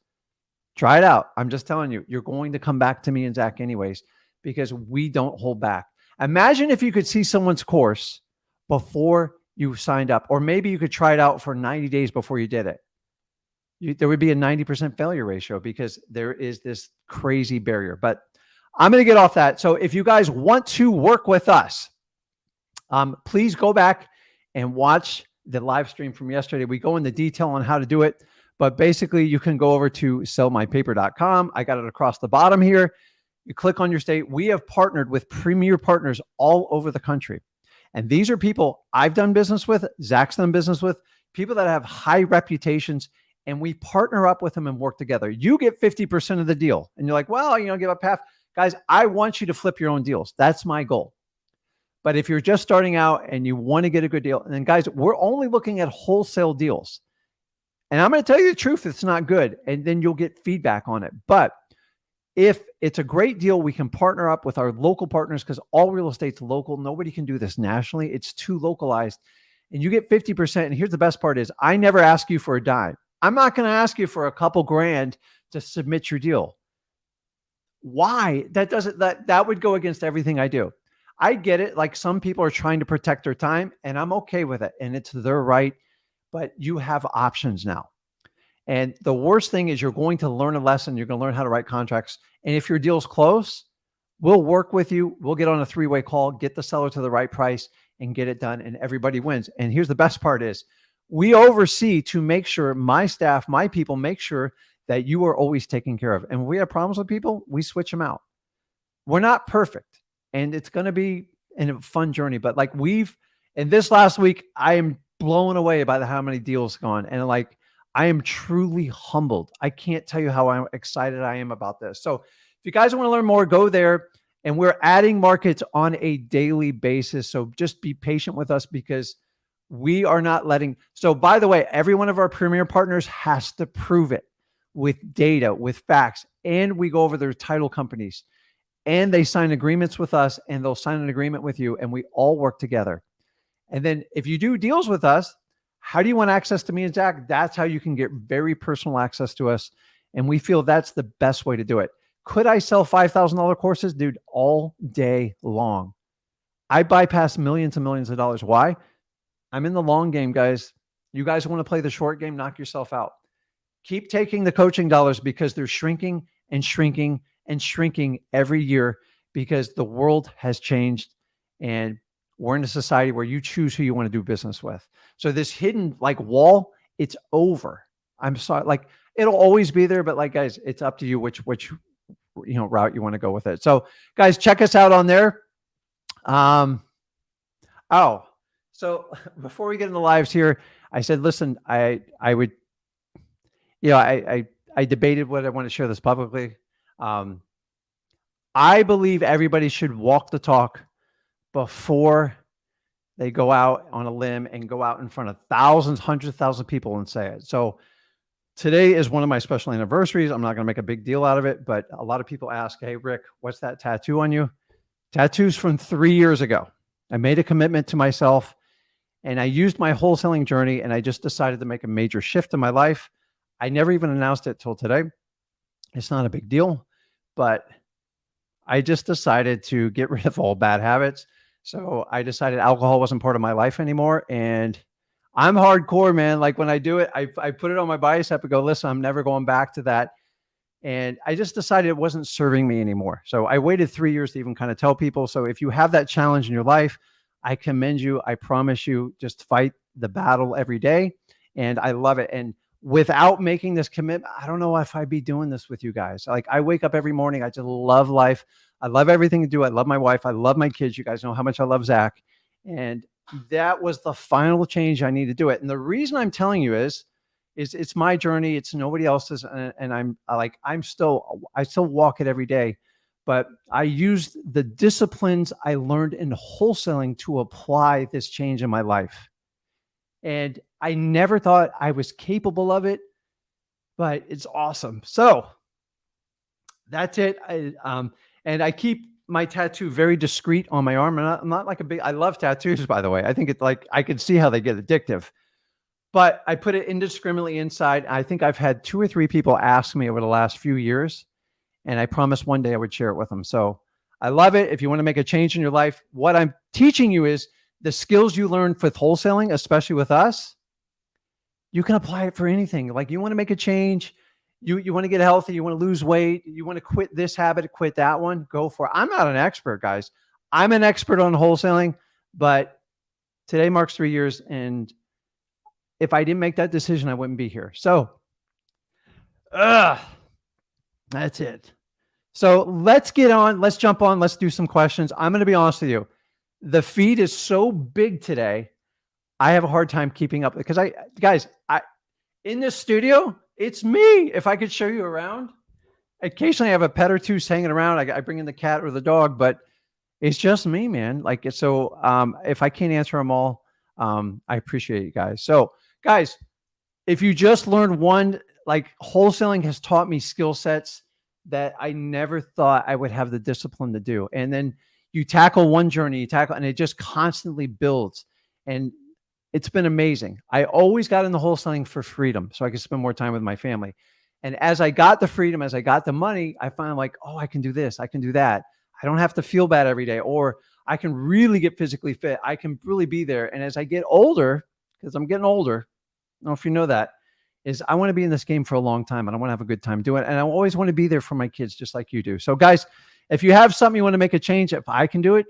try it out. I'm just telling you, you're going to come back to me and Zach anyways, because we don't hold back. Imagine if you could see someone's course before you signed up, or maybe you could try it out for 90 days before you did it. There would be a 90% failure ratio because there is this crazy barrier. But I'm going to get off that. So if you guys want to work with us, please go back and watch the live stream from yesterday. We go into detail on how to do it, but basically you can go over to sellmypaper.com. I got it across the bottom here. You click on your state. We have partnered with premier partners all over the country. And these are people I've done business with, Zach's done business with, people that have high reputations, and we partner up with them and work together. You get 50% of the deal. And you're like, well, give up half. Guys, I want you to flip your own deals. That's my goal. But if you're just starting out and you want to get a good deal, and then guys, we're only looking at wholesale deals. And I'm going to tell you the truth, it's not good. And then you'll get feedback on it. But if it's a great deal, we can partner up with our local partners because all real estate's local. Nobody can do this nationally. It's too localized. And you get 50%. And here's the best part is I never ask you for a dime. I'm not going to ask you for a couple grand to submit your deal. Why? That would go against everything I do. I get it. Some people are trying to protect their time and I'm okay with it. And it's their right, but you have options now. And the worst thing is you're going to learn a lesson. You're going to learn how to write contracts. And if your deal's close, we'll work with you. We'll get on a 3-way call, get the seller to the right price and get it done. And everybody wins. And here's the best part is we oversee to make sure my staff, my people make sure that you are always taken care of. And when we have problems with people, we switch them out. We're not perfect. And it's going to be a fun journey. But in this last week, I am blown away by how many deals gone. And I am truly humbled. I can't tell you how excited I am about this. So if you guys want to learn more, go there. And we're adding markets on a daily basis. So just be patient with us because we are not letting. So by the way, every one of our premier partners has to prove it with data, with facts. And we go over their title companies. and they sign agreements with us, and they'll sign an agreement with you, and we all work together. And then if you do deals with us, how do you want access to me and Zach? That's how you can get very personal access to us. And we feel that's the best way to do it. Could I sell $5,000 courses? Dude, all day long. I bypass millions and millions of dollars. Why? I'm in the long game, guys. You guys want to play the short game, knock yourself out. Keep taking the coaching dollars because they're shrinking and shrinking and shrinking every year because the world has changed and we're in a society where you choose who you want to do business with. So this hidden like wall, it's over. I'm sorry, like it'll always be there, but like guys, it's up to you which route you want to go with it. So guys, check us out on there. So before we get in the lives here, I said, listen, I would, I debated whether I want to share this publicly. I believe everybody should walk the talk before they go out on a limb and go out in front of thousands, hundreds of thousands of people and say it. So today is one of my special anniversaries. I'm not going to make a big deal out of it, but a lot of people ask, hey, Rick, what's that tattoo on you? Tattoos from 3 years ago. I made a commitment to myself and I used my wholesaling journey and I just decided to make a major shift in my life. I never even announced it till today. It's not a big deal, but I just decided to get rid of all bad habits. So I decided alcohol wasn't part of my life anymore. And I'm hardcore, man. Like when I do it, I put it on my bicep and go, listen, I'm never going back to that. And I just decided it wasn't serving me anymore. So I waited 3 years to even kind of tell people. So if you have that challenge in your life, I commend you. I promise you, just fight the battle every day. And I love it. And without making this commitment, I don't know if I'd be doing this with you guys. Like I wake up every morning. I just love life. I love everything to do. I love my wife. I love my kids. You guys know how much I love Zach. And that was the final change I need to do it. And the reason I'm telling you is it's my journey. It's nobody else's. And I still walk it every day, but I used the disciplines I learned in wholesaling to apply this change in my life. And I never thought I was capable of it, but it's awesome. So that's it. And I keep my tattoo very discreet on my arm. And I'm not like I love tattoos, by the way. I think it's like, I can see how they get addictive, but I put it indiscriminately inside. I think I've had 2 or 3 people ask me over the last few years, and I promised one day I would share it with them. So I love it. If you want to make a change in your life, what I'm teaching you is the skills you learn with wholesaling, especially with us, you can apply it for anything. Like you want to make a change, you want to get healthy, you want to lose weight, you want to quit this habit, quit that one, go for it. I'm not an expert, guys. I'm an expert on wholesaling, but today marks 3 years. And if I didn't make that decision, I wouldn't be here. So that's it. So let's get on. Let's jump on. Let's do some questions. I'm going to be honest with you. The feed is so big today. I have a hard time keeping up because guys, in this studio, it's me. If I could show you around, occasionally I have a pet or two hanging around. I bring in the cat or the dog, but it's just me, man. Like, so, if I can't answer them all, I appreciate you guys. So guys, if you just learned one, like wholesaling has taught me skill sets that I never thought I would have the discipline to do. And then you tackle one journey, and it just constantly builds. And it's been amazing. I always got into wholesaling for freedom so I could spend more time with my family. And as I got the freedom, as I got the money, I found like, oh, I can do this. I can do that. I don't have to feel bad every day, or I can really get physically fit. I can really be there. And as I get older, because I'm getting older, I don't know if you know that, is I want to be in this game for a long time and I want to have a good time doing it. And I always want to be there for my kids, just like you do. So guys, if you have something you want to make a change, if I can do it,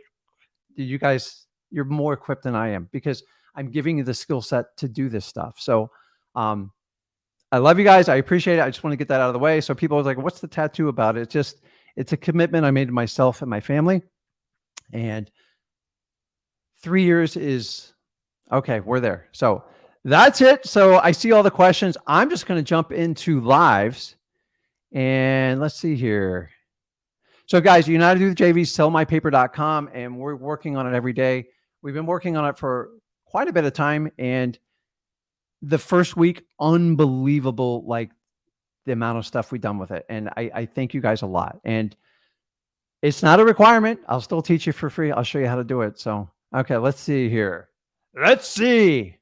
you guys, you're more equipped than I am because I'm giving you the skill set to do this stuff. So I love you guys. I appreciate it. I just want to get that out of the way. So people are like, what's the tattoo about it? It's a commitment I made to myself and my family. And 3 years is, okay, we're there. So that's it. So I see all the questions. I'm just going to jump into lives and let's see here. So guys, you know how to do the JV, sellmypaper.com, and we're working on it every day. We've been working on it for quite a bit of time. And the first week, unbelievable, like the amount of stuff we've done with it. And I thank you guys a lot. And It's not a requirement. I'll still teach you for free. I'll show you how to do it. So, okay, let's see here. Let's see.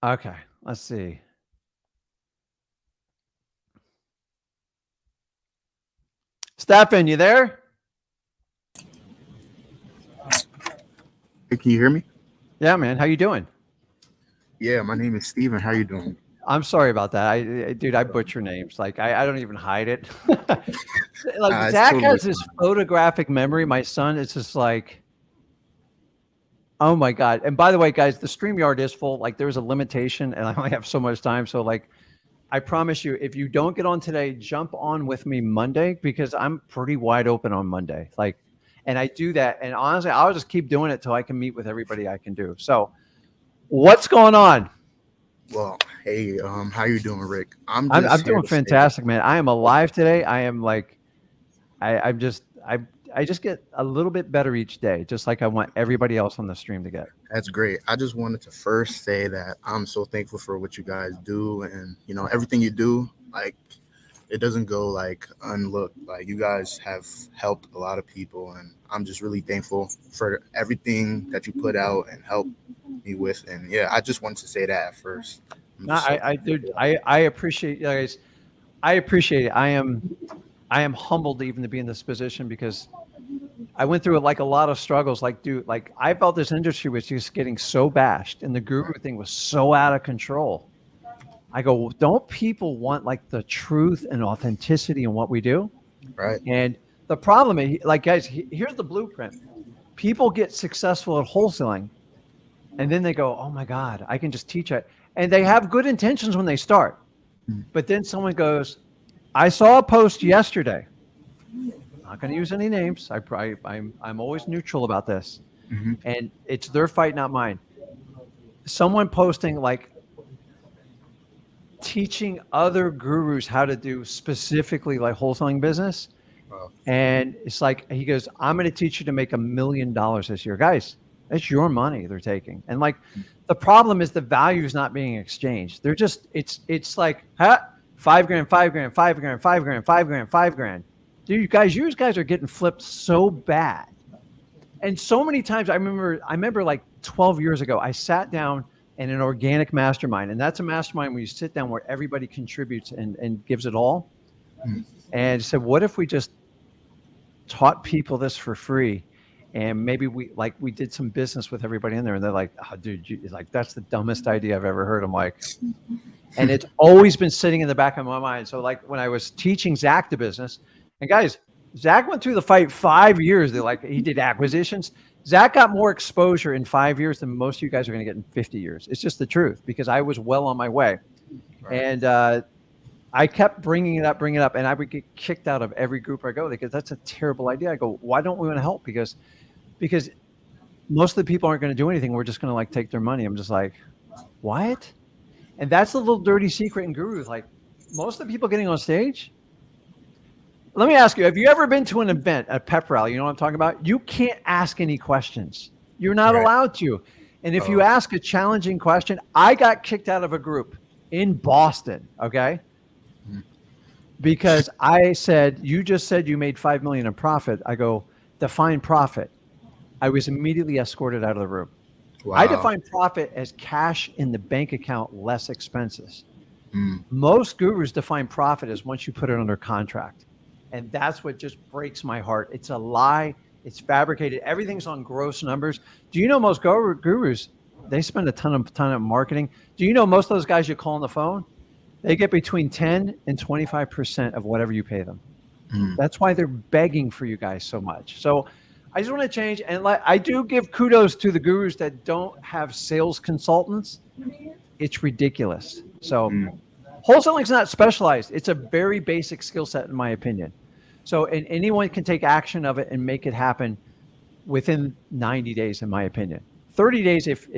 Okay, let's see. Stefan, you there? Hey, can you hear me? Yeah, man. How you doing? Yeah, my name is Steven. How you doing? I'm sorry about that. Dude, I butcher names. Like I don't even hide it. Like It's Zach totally has this photographic memory. My son, it's just like, oh my God. And by the way, guys, the StreamYard is full. Like there's a limitation and I only have so much time. So like, I promise you, if you don't get on today, jump on with me Monday because I'm pretty wide open on Monday. Like, and I do that. And honestly, I'll just keep doing it till I can meet with everybody I can do. So what's going on? well. Hey, how you doing, Rick? I'm I'm just here doing to say, fantastic, man. I am alive today. I am like, I'm just, I just get a little bit better each day, just like I want everybody else on the stream to get. that's great. I just wanted to first say that I'm so thankful for what you guys do, and everything you do. Like, it doesn't go like unlooked. Like, you guys have helped a lot of people, and I'm just really thankful for everything that you put out and help me with. And yeah, I just wanted to say that at first. I'm No, just so dude, I appreciate you guys. I appreciate it. I am humbled even to be in this position because I went through like a lot of struggles. Like, dude, like I felt this industry was just getting so bashed and the guru thing was so out of control. I go, well, don't people want like the truth and authenticity in what we do? right. And the problem is, like, guys, here's the blueprint. People get successful at wholesaling and then they go, oh my God, I can just teach it. And they have good intentions when they start. But then someone goes, I saw a post yesterday. Not going to use any names. I'm always neutral about this. Hmm. And it's their fight, not mine. Someone posting like teaching other gurus how to do specifically like wholesaling business. Wow. And it's like, he goes, I'm going to teach you to make $1 million this year. Guys, that's your money they're taking. And like, the problem is the value is not being exchanged. They're just, it's like, huh, 5 grand, 5 grand, 5 grand, 5 grand, 5 grand, 5 grand. Dude, you guys are getting flipped so bad. And so many times I remember like 12 years ago, I sat down in an organic mastermind. And that's a mastermind where you sit down where everybody contributes and gives it all. And said, what if we just taught people this for free? And maybe we did some business with everybody in there. And they're like, oh, dude, like, that's the dumbest idea I've ever heard. I'm like, and it's always been sitting in the back of my mind. So like when I was teaching Zach the business, and guys, Zach went through the fight 5 years. He did acquisitions. Zach got more exposure in 5 years than most of you guys are going to get in 50 years. It's just the truth because I was well on my way. Right. And I kept bringing it up, and I would get kicked out of every group I go because that's a terrible idea. I go, why don't we want to help? Because most of the people aren't going to do anything. We're just going to like take their money. I'm just like, what? And that's the little dirty secret in gurus. Like most of the people getting on stage. Let me ask you, have you ever been to an event, a pep rally? You know what I'm talking about? You can't ask any questions. You're not Right. allowed to. And if you ask a challenging question, I got kicked out of a group in Boston. Okay. Because I said, you just said you made 5 million in profit. I go, define profit. I was immediately escorted out of the room. Wow. I define profit as cash in the bank account less expenses. Mm. Most gurus define profit as once you put it under contract. And that's what just breaks my heart. It's a lie. It's fabricated. Everything's on gross numbers. Do you know most gurus, they spend a ton of marketing. Do you know most of those guys you call on the phone? They get between 10 and 25% of whatever you pay them. That's why they're begging for you guys so much. So I just want to change. And I do give kudos to the gurus that don't have sales consultants. It's ridiculous. So wholesaling is not specialized. It's a very basic skill set, in my opinion. So and anyone can take action of it and make it happen within 90 days, in my opinion. 30 days if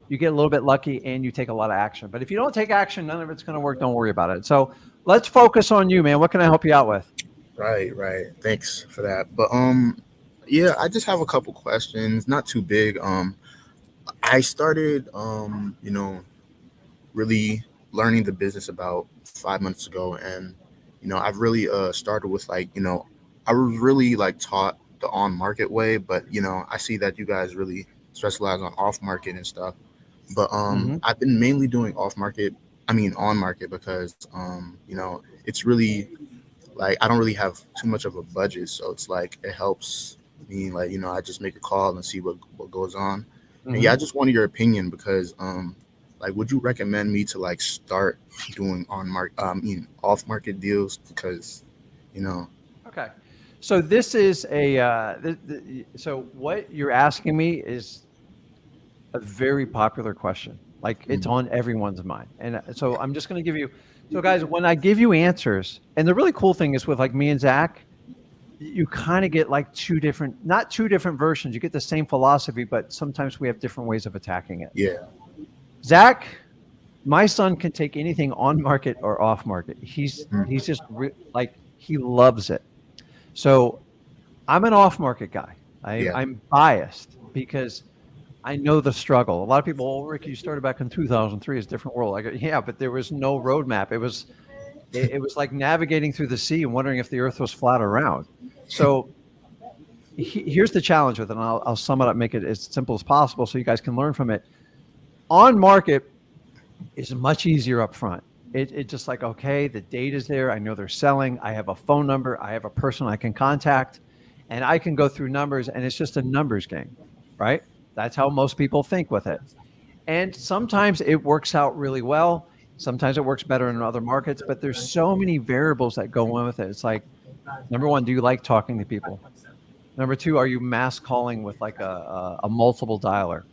you get a little bit lucky and you take a lot of action. But if you don't take action, none of it's going to work. Don't worry about it. So let's focus on you, man. What can I help you out with? Right. Thanks for that. But yeah, I just have a couple questions, not too big. I started really learning the business about 5 months ago, and I've really started with like, I was really like taught the on market way, but I see that you guys really specialize on off market and stuff. But Hmm. I've been mainly doing on market because it's really like I don't really have too much of a budget, so it's like it helps me like I just make a call and see what goes on. And yeah, I Hmm. just wanted your opinion because like would you recommend me to like start doing off market deals because you know Okay. So this is a so what you're asking me is a very popular question. Like it's mm, on everyone's mind. And so I'm just going to give you, so guys, when I give you answers, and the really cool thing is with like me and Zach, you kind of get like two different, not two different versions. You get the same philosophy, but sometimes we have different ways of attacking it. yeah. Zach, my son can take anything on market or off market. He's Mm, just like he loves it. So I'm an off market guy. yeah. I'm biased because I know the struggle. A lot of people, oh, Rick, you started back in 2003. It's a different world. I go, yeah, but there was no roadmap. It was like navigating through the sea and wondering if the earth was flat or round. So here's the challenge with it, and I'll sum it up, make it as simple as possible so you guys can learn from it. On market is much easier up front. It just like, okay, the data's there. I know they're selling. I have a phone number. I have a person I can contact, and I can go through numbers, and it's just a numbers game, right? That's how most people think with it. And sometimes it works out really well. Sometimes it works better in other markets, but there's so many variables that go in with it. It's like, number one, do you like talking to people? Number two, are you mass calling with like a multiple dialer?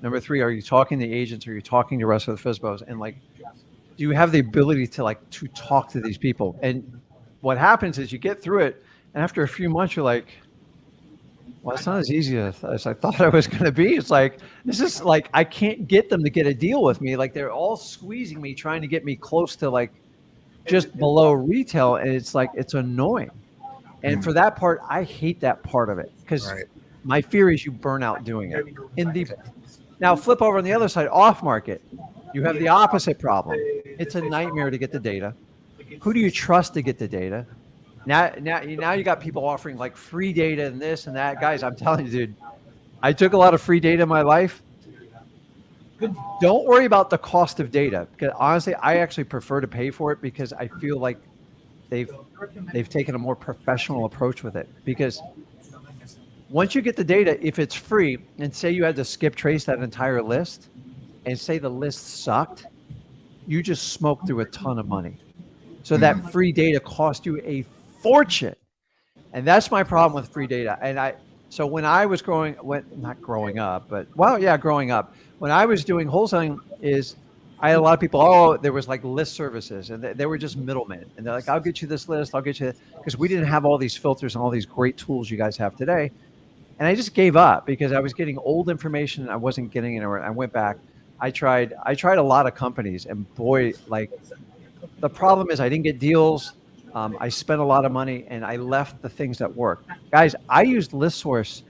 Number three, are you talking to agents? Are you talking to the rest of the FISBOs? And like, do you have the ability to talk to these people? And what happens is you get through it, and after a few months, you're like, well, it's not as easy as I thought it was going to be. It's like, this is like, I can't get them to get a deal with me. Like they're all squeezing me, trying to get me close to like just below retail. And it's like, it's annoying. And Mm, for that part, I hate that part of it because right. my fear is you burn out doing it. In the Okay. Now flip over on the other side, off market, you have the opposite problem. It's a nightmare to get the data. Who do you trust to get the data? Now you got people offering like free data and this and that. Guys, I'm telling you, dude, I took a lot of free data in my life. Don't worry about the cost of data because honestly, I actually prefer to pay for it because I feel like they've they've taken a more professional approach with it. Because once you get the data, if it's free, and say you had to skip trace that entire list, and say the list sucked, you just smoked through a ton of money. So that Mm, free data cost you a fortune. And that's my problem with free data. So when I was not growing up, but well, yeah, growing up, when I was doing wholesaling is I had a lot of people, oh, there was like list services and they were just middlemen. And they're like, I'll get you this list. I'll get you, because we didn't have all these filters and all these great tools you guys have today. And I just gave up because I was getting old information. And I wasn't getting anywhere. I went back. I tried a lot of companies and boy, like the problem is I didn't get deals. I spent a lot of money and I left the things that work. Guys, I used ListSource,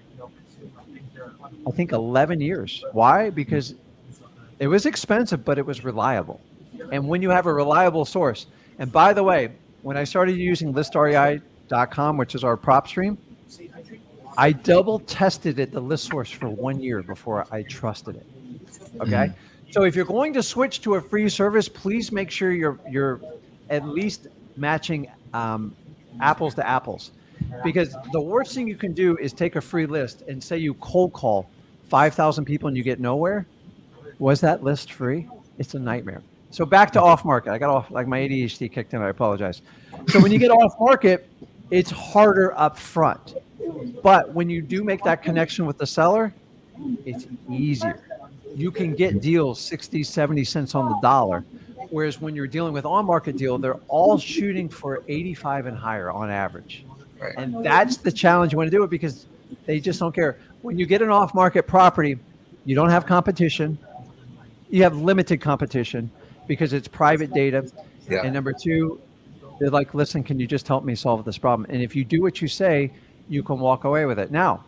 I think 11 years. Why? Because it was expensive, but it was reliable. And when you have a reliable source, and by the way, when I started using listrei.com, which is our prop stream, I double tested it, the list source for 1 year before I trusted it. Okay. mm, So if you're going to switch to a free service, please make sure you're at least matching apples to apples. Because the worst thing you can do is take a free list and say you cold call 5,000 people and you get nowhere. Was that list free? It's a nightmare. So back to off market. I got off, like my ADHD kicked in. I apologize. So when you get off market, it's harder up front. But when you do make that connection with the seller, it's easier. You can get deals 60, 70 cents on the dollar. Whereas when you're dealing with on-market deal, they're all shooting for 85 and higher on average. right. And that's the challenge you want to do it because they just don't care. When you get an off-market property, you don't have competition. You have limited competition because it's private data. Yeah. And number two, they're like, listen, can you just help me solve this problem? And if you do what you say, you can walk away with it. Now,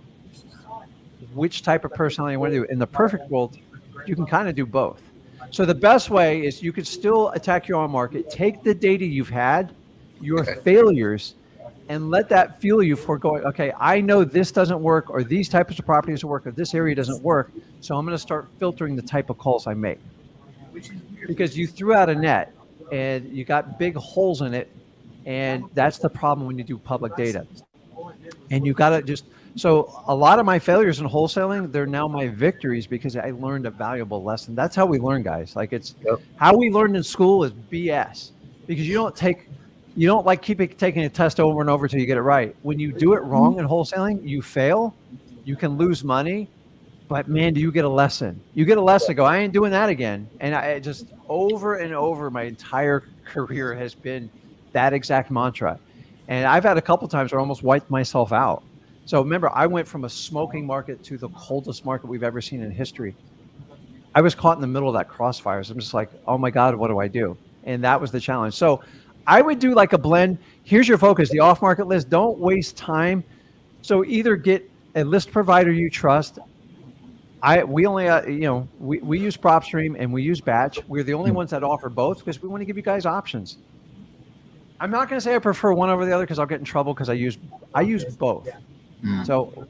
which type of personality you want to do? In the perfect world, you can kind of do both. So the best way is you could still attack your own market, take the data you've had, your failures and let that fuel you for going, okay, I know this doesn't work, or these types of properties work, or this area doesn't work. So I'm going to start filtering the type of calls I make, because you threw out a net and you got big holes in it. And that's the problem when you do public data. And you got to just, so a lot of my failures in wholesaling, they're now my victories because I learned a valuable lesson. That's how we learn, guys. Like, it's how we learned in school is BS, because you don't like taking a test over and over till you get it right. When you do it wrong in wholesaling, you fail, you can lose money, but man, do you get a lesson. You get a lesson, go, I ain't doing that again. And I just, over and over, my entire career has been that exact mantra. And I've had a couple times where I almost wiped myself out. So remember, I went from a smoking market to the coldest market we've ever seen in history. I was caught in the middle of that crossfire. So I'm just like, oh my God, what do I do? And that was the challenge. So I would do like a blend. Here's your focus, the off-market list. Don't waste time. So either get a list provider you trust. We only, we use PropStream and we use Batch. We're the only ones that offer both because we want to give you guys options. I'm not going to say I prefer one over the other because I'll get in trouble because I use both. So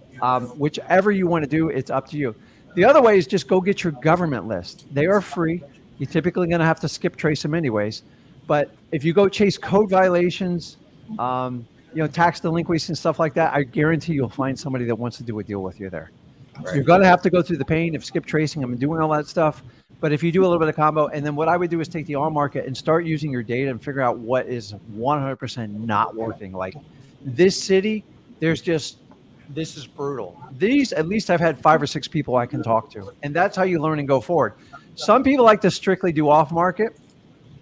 whichever you want to do, it's up to you. The other way is just go get your government list. They are free. You're typically going to have to skip trace them anyways. But if you go chase code violations, tax delinquencies and stuff like that, I guarantee you'll find somebody that wants to do a deal with you there. Right. You're going to have to go through the pain of skip tracing them and doing all that stuff. But if you do a little bit of combo, and then what I would do is take the on market and start using your data and figure out what is 100% not working. Like this city, this is brutal. These, at least I've had 5 or 6 people I can talk to. And that's how you learn and go forward. Some people like to strictly do off market.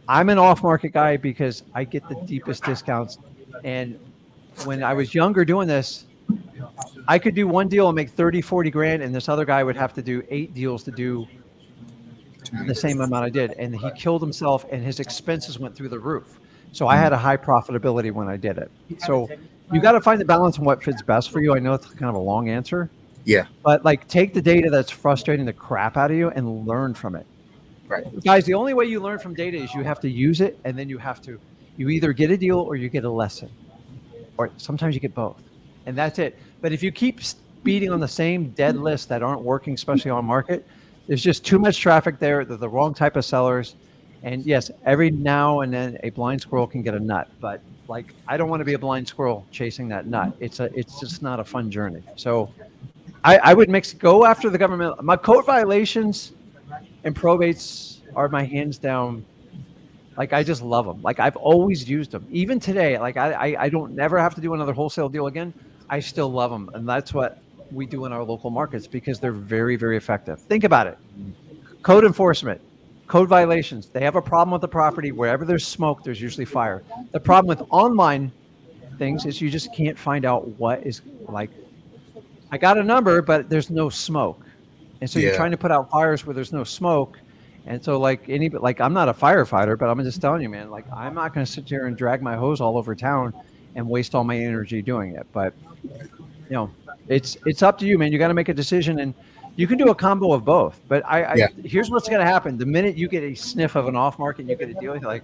I'm an off market guy because I get the deepest discounts. And when I was younger doing this, I could do one deal and make 30, 40 grand. And this other guy would have to do 8 deals to do the same amount I did. And he killed himself and his expenses went through the roof. So I had a high profitability when I did it. So you got to find the balance on what fits best for you. I know it's kind of a long answer. Yeah. But like, take the data that's frustrating the crap out of you and learn from it. Right. Guys, the only way you learn from data is you have to use it, and then you either get a deal or you get a lesson. Or sometimes you get both. And that's it. But if you keep beating on the same dead lists that aren't working, especially on market, there's just too much traffic there. They're the wrong type of sellers. And yes, every now and then a blind squirrel can get a nut, but like, I don't want to be a blind squirrel chasing that nut. It's just not a fun journey. So I would go after the government. My code violations and probates are my hands down. Like, I just love them. Like, I've always used them. Even today, like I don't never have to do another wholesale deal again. I still love them. And that's what we do in our local markets because they're very, very effective. Think about it. Code enforcement, code violations. They have a problem with the property. Wherever there's smoke, there's usually fire. The problem with online things is you just can't find out what is like. I got a number, but there's no smoke. And so you're trying to put out fires where there's no smoke. And so like I'm not a firefighter, but I'm just telling you, man, like, I'm not going to sit here and drag my hose all over town and waste all my energy doing it. But it's up to you, man. You got to make a decision, and you can do a combo of both. But here's what's going to happen. The minute you get a sniff of an off market and you get a deal, you're like,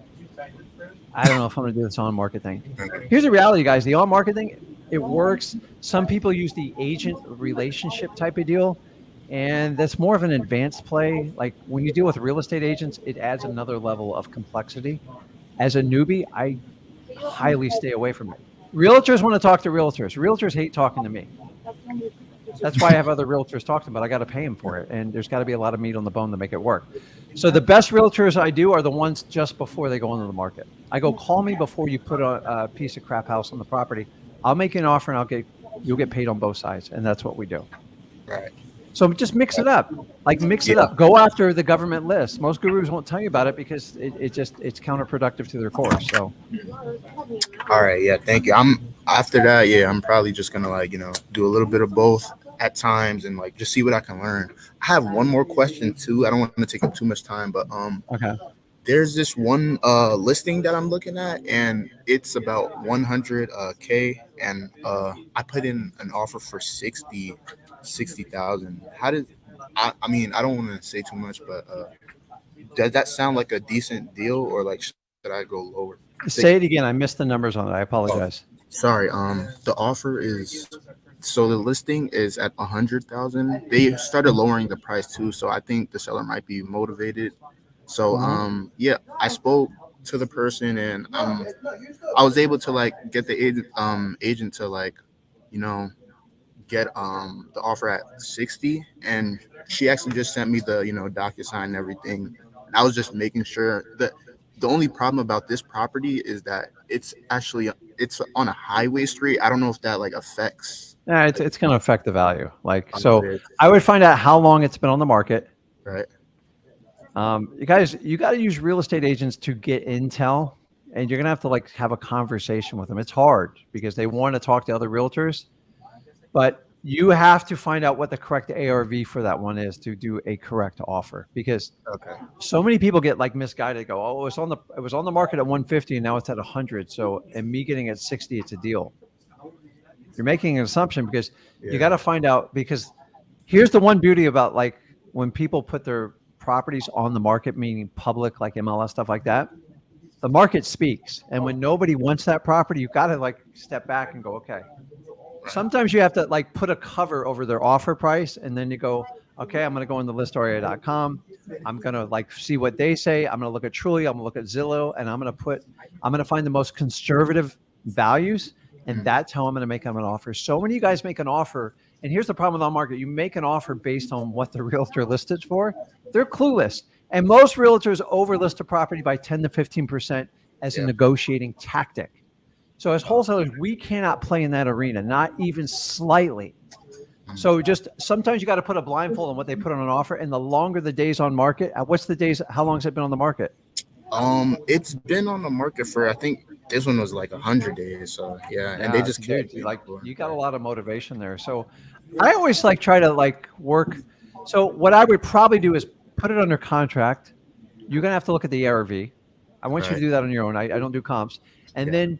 I don't know if I'm going to do this on market thing. Here's the reality, guys. The on market thing, it works. Some people use the agent relationship type of deal, and that's more of an advanced play. Like, when you deal with real estate agents, it adds another level of complexity. As a newbie, I highly stay away from it. Realtors want to talk to realtors. Realtors hate talking to me. That's why I have other realtors talk to them, but I got to pay them for it. And there's got to be a lot of meat on the bone to make it work. So the best realtors I do are the ones just before they go into the market. I go, call me before you put a piece of crap house on the property. I'll make you an offer and you'll get paid on both sides. And that's what we do. Right. So just mix it up. Like, mix it up. Go after the government list. Most gurus won't tell you about it because it's counterproductive to their course. So. All right. Yeah. Thank you. After that. Yeah. I'm probably just going to do a little bit of both at times and like just see what I can learn. I have one more question too. I don't want to take up too much time, but okay. There's this one listing that I'm looking at, and it's about 100K, and I put in an offer for 60,000. How did I mean, I don't want to say too much, but does that sound like a decent deal, or like should I go lower? Say it again. I missed the numbers on it. I apologize. Sorry. The offer is so the listing is at 100,000. They started lowering the price too, so I think the seller might be motivated. So yeah, I spoke to the person and I was able to like get the agent to like, you know, get the offer at 60, and she actually just sent me the DocuSign and everything. And I was just making sure that the only problem about this property is that it's on a highway street. I don't know if that like affects. Yeah, it's going to affect the value. Like, It so is. I would find out how long it's been on the market. Right. You guys, you got to use real estate agents to get intel, and you're going to have to like have a conversation with them. It's hard because they want to talk to other realtors, but you have to find out what the correct ARV for that one is to do a correct offer, because Okay. so many people get like misguided, go, oh, it was on the market at 150 and now it's at 100. So, and me getting at 60, it's a deal. You're making an assumption because you got to find out, because here's the one beauty about like when people put their properties on the market, meaning public, like MLS, stuff like that, the market speaks. And when nobody wants that property, you've got to like step back and go, okay. Sometimes you have to like put a cover over their offer price, and then you go, okay, I'm going to go into listaria.com. I'm going to like see what they say. I'm going to look at Truly. I'm going to look at Zillow, and I'm going to find the most conservative values. And that's how I'm going to make them an offer. So when you guys make an offer, and here's the problem with the market, you make an offer based on what the realtor listed for. They're clueless. And most realtors overlist a property by 10 to 15% as a negotiating tactic. So as wholesalers, we cannot play in that arena, not even slightly. So just sometimes you got to put a blindfold on what they put on an offer. And the longer the days on market, how long has it been on the market? It's been on the market for, I think this one was like 100 days. So yeah, and they just dude, like you got a lot of motivation there. So I always like try to like work. So what I would probably do is put it under contract. You're gonna have to look at the ARV. I want you to do that on your own. I don't do comps. And then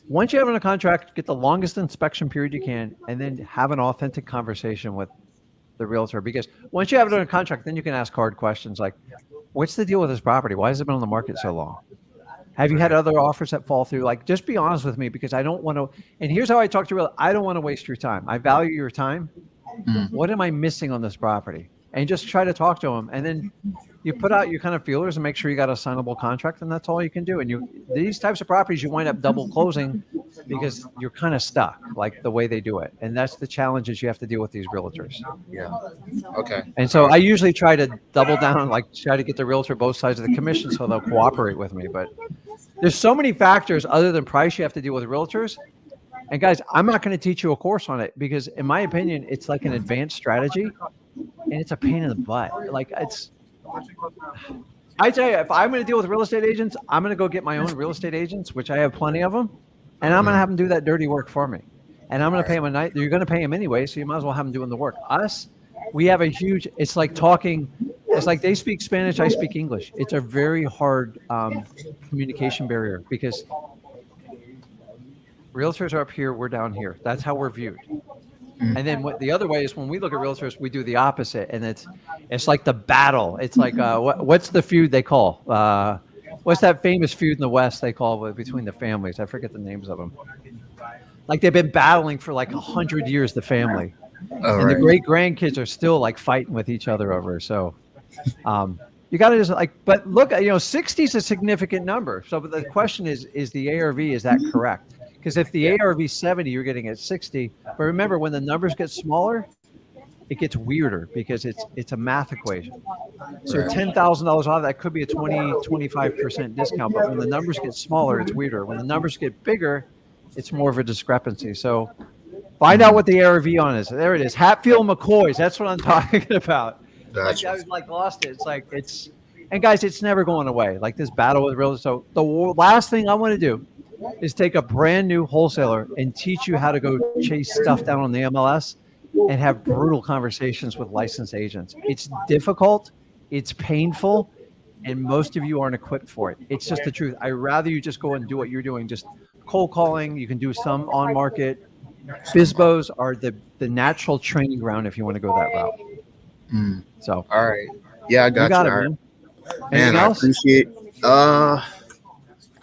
once you have it under contract, get the longest inspection period you can, and then have an authentic conversation with the realtor. Because once you have it under contract, then you can ask hard questions like, what's the deal with this property? Why has it been on the market so long? Have you had other offers that fall through? Like, just be honest with me, because I don't want to. And here's how I talk to I don't want to waste your time. I value your time. What am I missing on this property? And just try to talk to them. And then you put out your kind of feelers and make sure you got a signable contract, and that's all you can do. And these types of properties, you wind up double closing because you're kind of stuck, like the way they do it. And that's the challenges you have to deal with these realtors. Yeah. Okay. And so I usually try to double down, like try to get the realtor both sides of the commission so they'll cooperate with me. But there's so many factors other than price you have to deal with realtors. And guys, I'm not going to teach you a course on it because in my opinion, it's like an advanced strategy and it's a pain in the butt. Like I tell you, if I'm going to deal with real estate agents, I'm going to go get my own real estate agents, which I have plenty of them. And I'm going to have them do that dirty work for me. And I'm going to pay them a night. You're going to pay them anyway. So you might as well have them doing the work. We have a huge, it's like they speak Spanish, I speak English. It's a very hard communication barrier because realtors are up here, we're down here. That's how we're viewed. And then the other way is when we look at realtors, we do the opposite. And it's like the battle. It's like, what's the feud they call? What's that famous feud in the West they call between the families? I forget the names of them. Like they've been battling for like 100 years, the family. And the great grandkids are still like fighting with each other over. So you got to just like, but look, 60 is a significant number. So but the question is the ARV, is that correct? Because if the ARV is 70, you're getting at 60. But remember, when the numbers get smaller, it gets weirder because it's a math equation. So $10,000 off, that could be a 25% discount. But when the numbers get smaller, it's weirder. When the numbers get bigger, it's more of a discrepancy. So find out what the ARV on is. There it is. Hatfield McCoy's. That's what I'm talking about. Gotcha. I was like lost it. It's like and guys, it's never going away. Like this battle with real. So the last thing I want to do is take a brand new wholesaler and teach you how to go chase stuff down on the MLS and have brutal conversations with licensed agents. It's difficult, it's painful, and most of you aren't equipped for it. It's just the truth. I'd rather you just go and do what you're doing, just cold calling. You can do some on market. FSBOs are the natural training ground if you want to go that route. So all right. Yeah, I got you. It, man. Man, I appreciate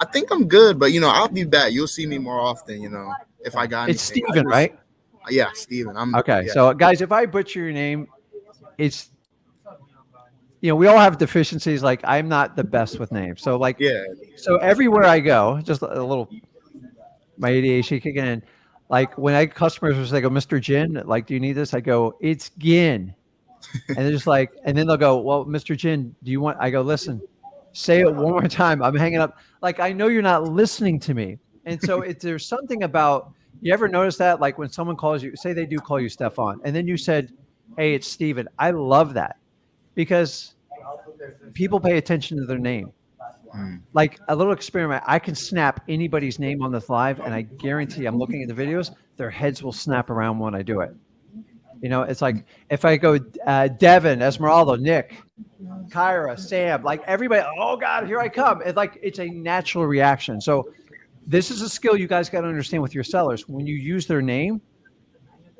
I think I'm good, but I'll be back. You'll see me more often. If I got It's anything. Steven, right? Yeah, Steven. Okay. Yeah, So guys, if I butcher your name, it's, we all have deficiencies. Like I'm not the best with names. So like, yeah. so everywhere I go, just a little, my ADHD kicking in. Like when I customers they go, Mr. Ginn, like, do you need this? I go, it's Ginn. And they're just like, and then they'll go, well, Mr. Ginn, do you want, I go, listen, say it one more time. I'm hanging up. Like, I know you're not listening to me. And so there's something about, you ever notice that? Like when someone calls you, say they do call you Stefan, and then you said, hey, it's Steven. I love that because people pay attention to their name. Like a little experiment, I can snap anybody's name on this live, and I guarantee I'm looking at the videos, their heads will snap around when I do it. It's like if I go Devin, Esmeralda, Nick, Kyra, Sam, like everybody, oh God, here I come. It's a natural reaction. So this is a skill you guys got to understand with your sellers. When you use their name,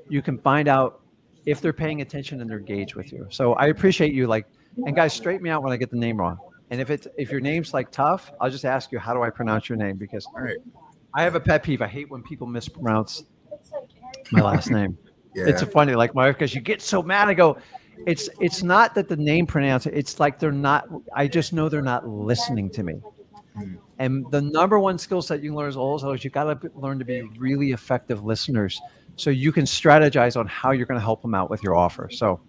you can find out if they're paying attention and they're engaged with you. So I appreciate you. And guys, straighten me out when I get the name wrong. And if your name's like tough, I'll just ask you, how do I pronounce your name? Because All right. I have a pet peeve. I hate when people mispronounce my last name. Yeah. It's funny, like my wife, because you get so mad. I go, it's not that the name pronounce it. It's like they're not. I just know they're not listening to me. And the number one skill set you can learn as a wholesaler is you got to learn to be really effective listeners, so you can strategize on how you're going to help them out with your offer. So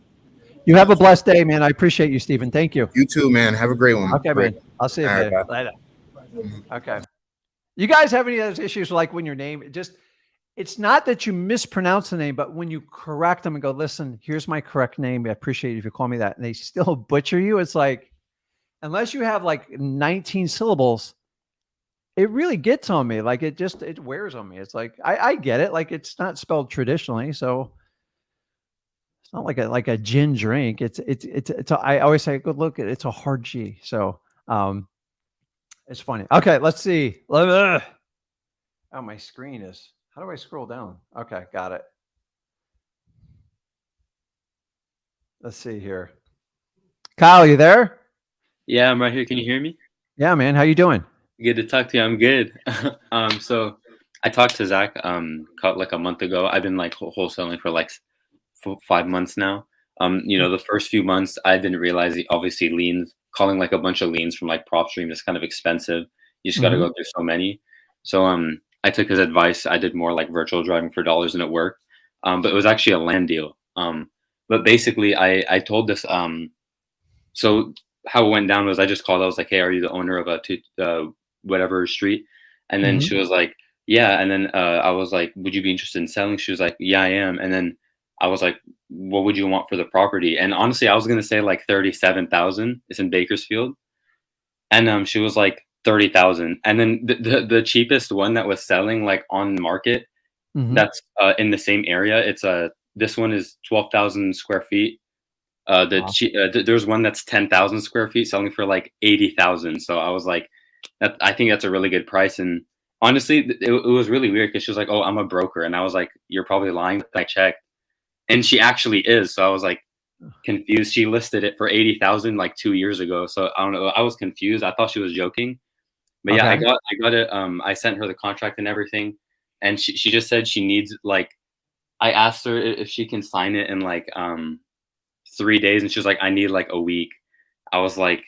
you have a blessed day, man. I appreciate you, Stephen. Thank you. You too, man. Have a great one. Okay, Great. man. I'll see you All right, later. Okay. You guys have any other issues like when your name it's not that you mispronounce the name, but when you correct them and go, listen, here's my correct name. I appreciate it if you call me that. And they still butcher you. It's like, unless you have like 19 syllables, it really gets on me. Like it wears on me. It's like, I get it. Like it's not spelled traditionally. So it's not like a gin drink. I always say, good look, it's a hard G. So, it's funny. Okay. Let's see. Oh, my screen is, how do I scroll down? Okay. Got it. Let's see here. Kyle, you there? Yeah, I'm right here. Can you hear me? Yeah, man. How you doing? Good to talk to you. I'm good. So I talked to Zach like a month ago. I've been like wholesaling for like 5 months now. The first few months I didn't realize obviously liens, calling like a bunch of liens from like PropStream is kind of expensive. You just got to go through so many. So I took his advice. I did more like virtual driving for dollars, and it worked. But it was actually a land deal. But basically I told this so how it went down was I just called. I was like, hey, are you the owner of a whatever street? And then she was like, yeah. And then I was like, would you be interested in selling? She was like, yeah, I am. And then I was like, what would you want for the property? And honestly, I was going to say like 37,000. It's in Bakersfield. And she was like 30,000. And then the cheapest one that was selling like on the market, that's in the same area. It's this one is 12,000 square feet. There's one that's 10,000 square feet selling for like 80,000. So I was like, I think that's a really good price. And honestly, it was really weird because she was like, oh, I'm a broker. And I was like, you're probably lying. I checked. And she actually is. So I was like confused. She listed it for 80,000 like 2 years ago. So I don't know. I was confused. I thought she was joking. But yeah, I got it. I sent her the contract and everything. And she just said she needs like, I asked her if she can sign it in like 3 days, and she was like, I need like a week. I was like,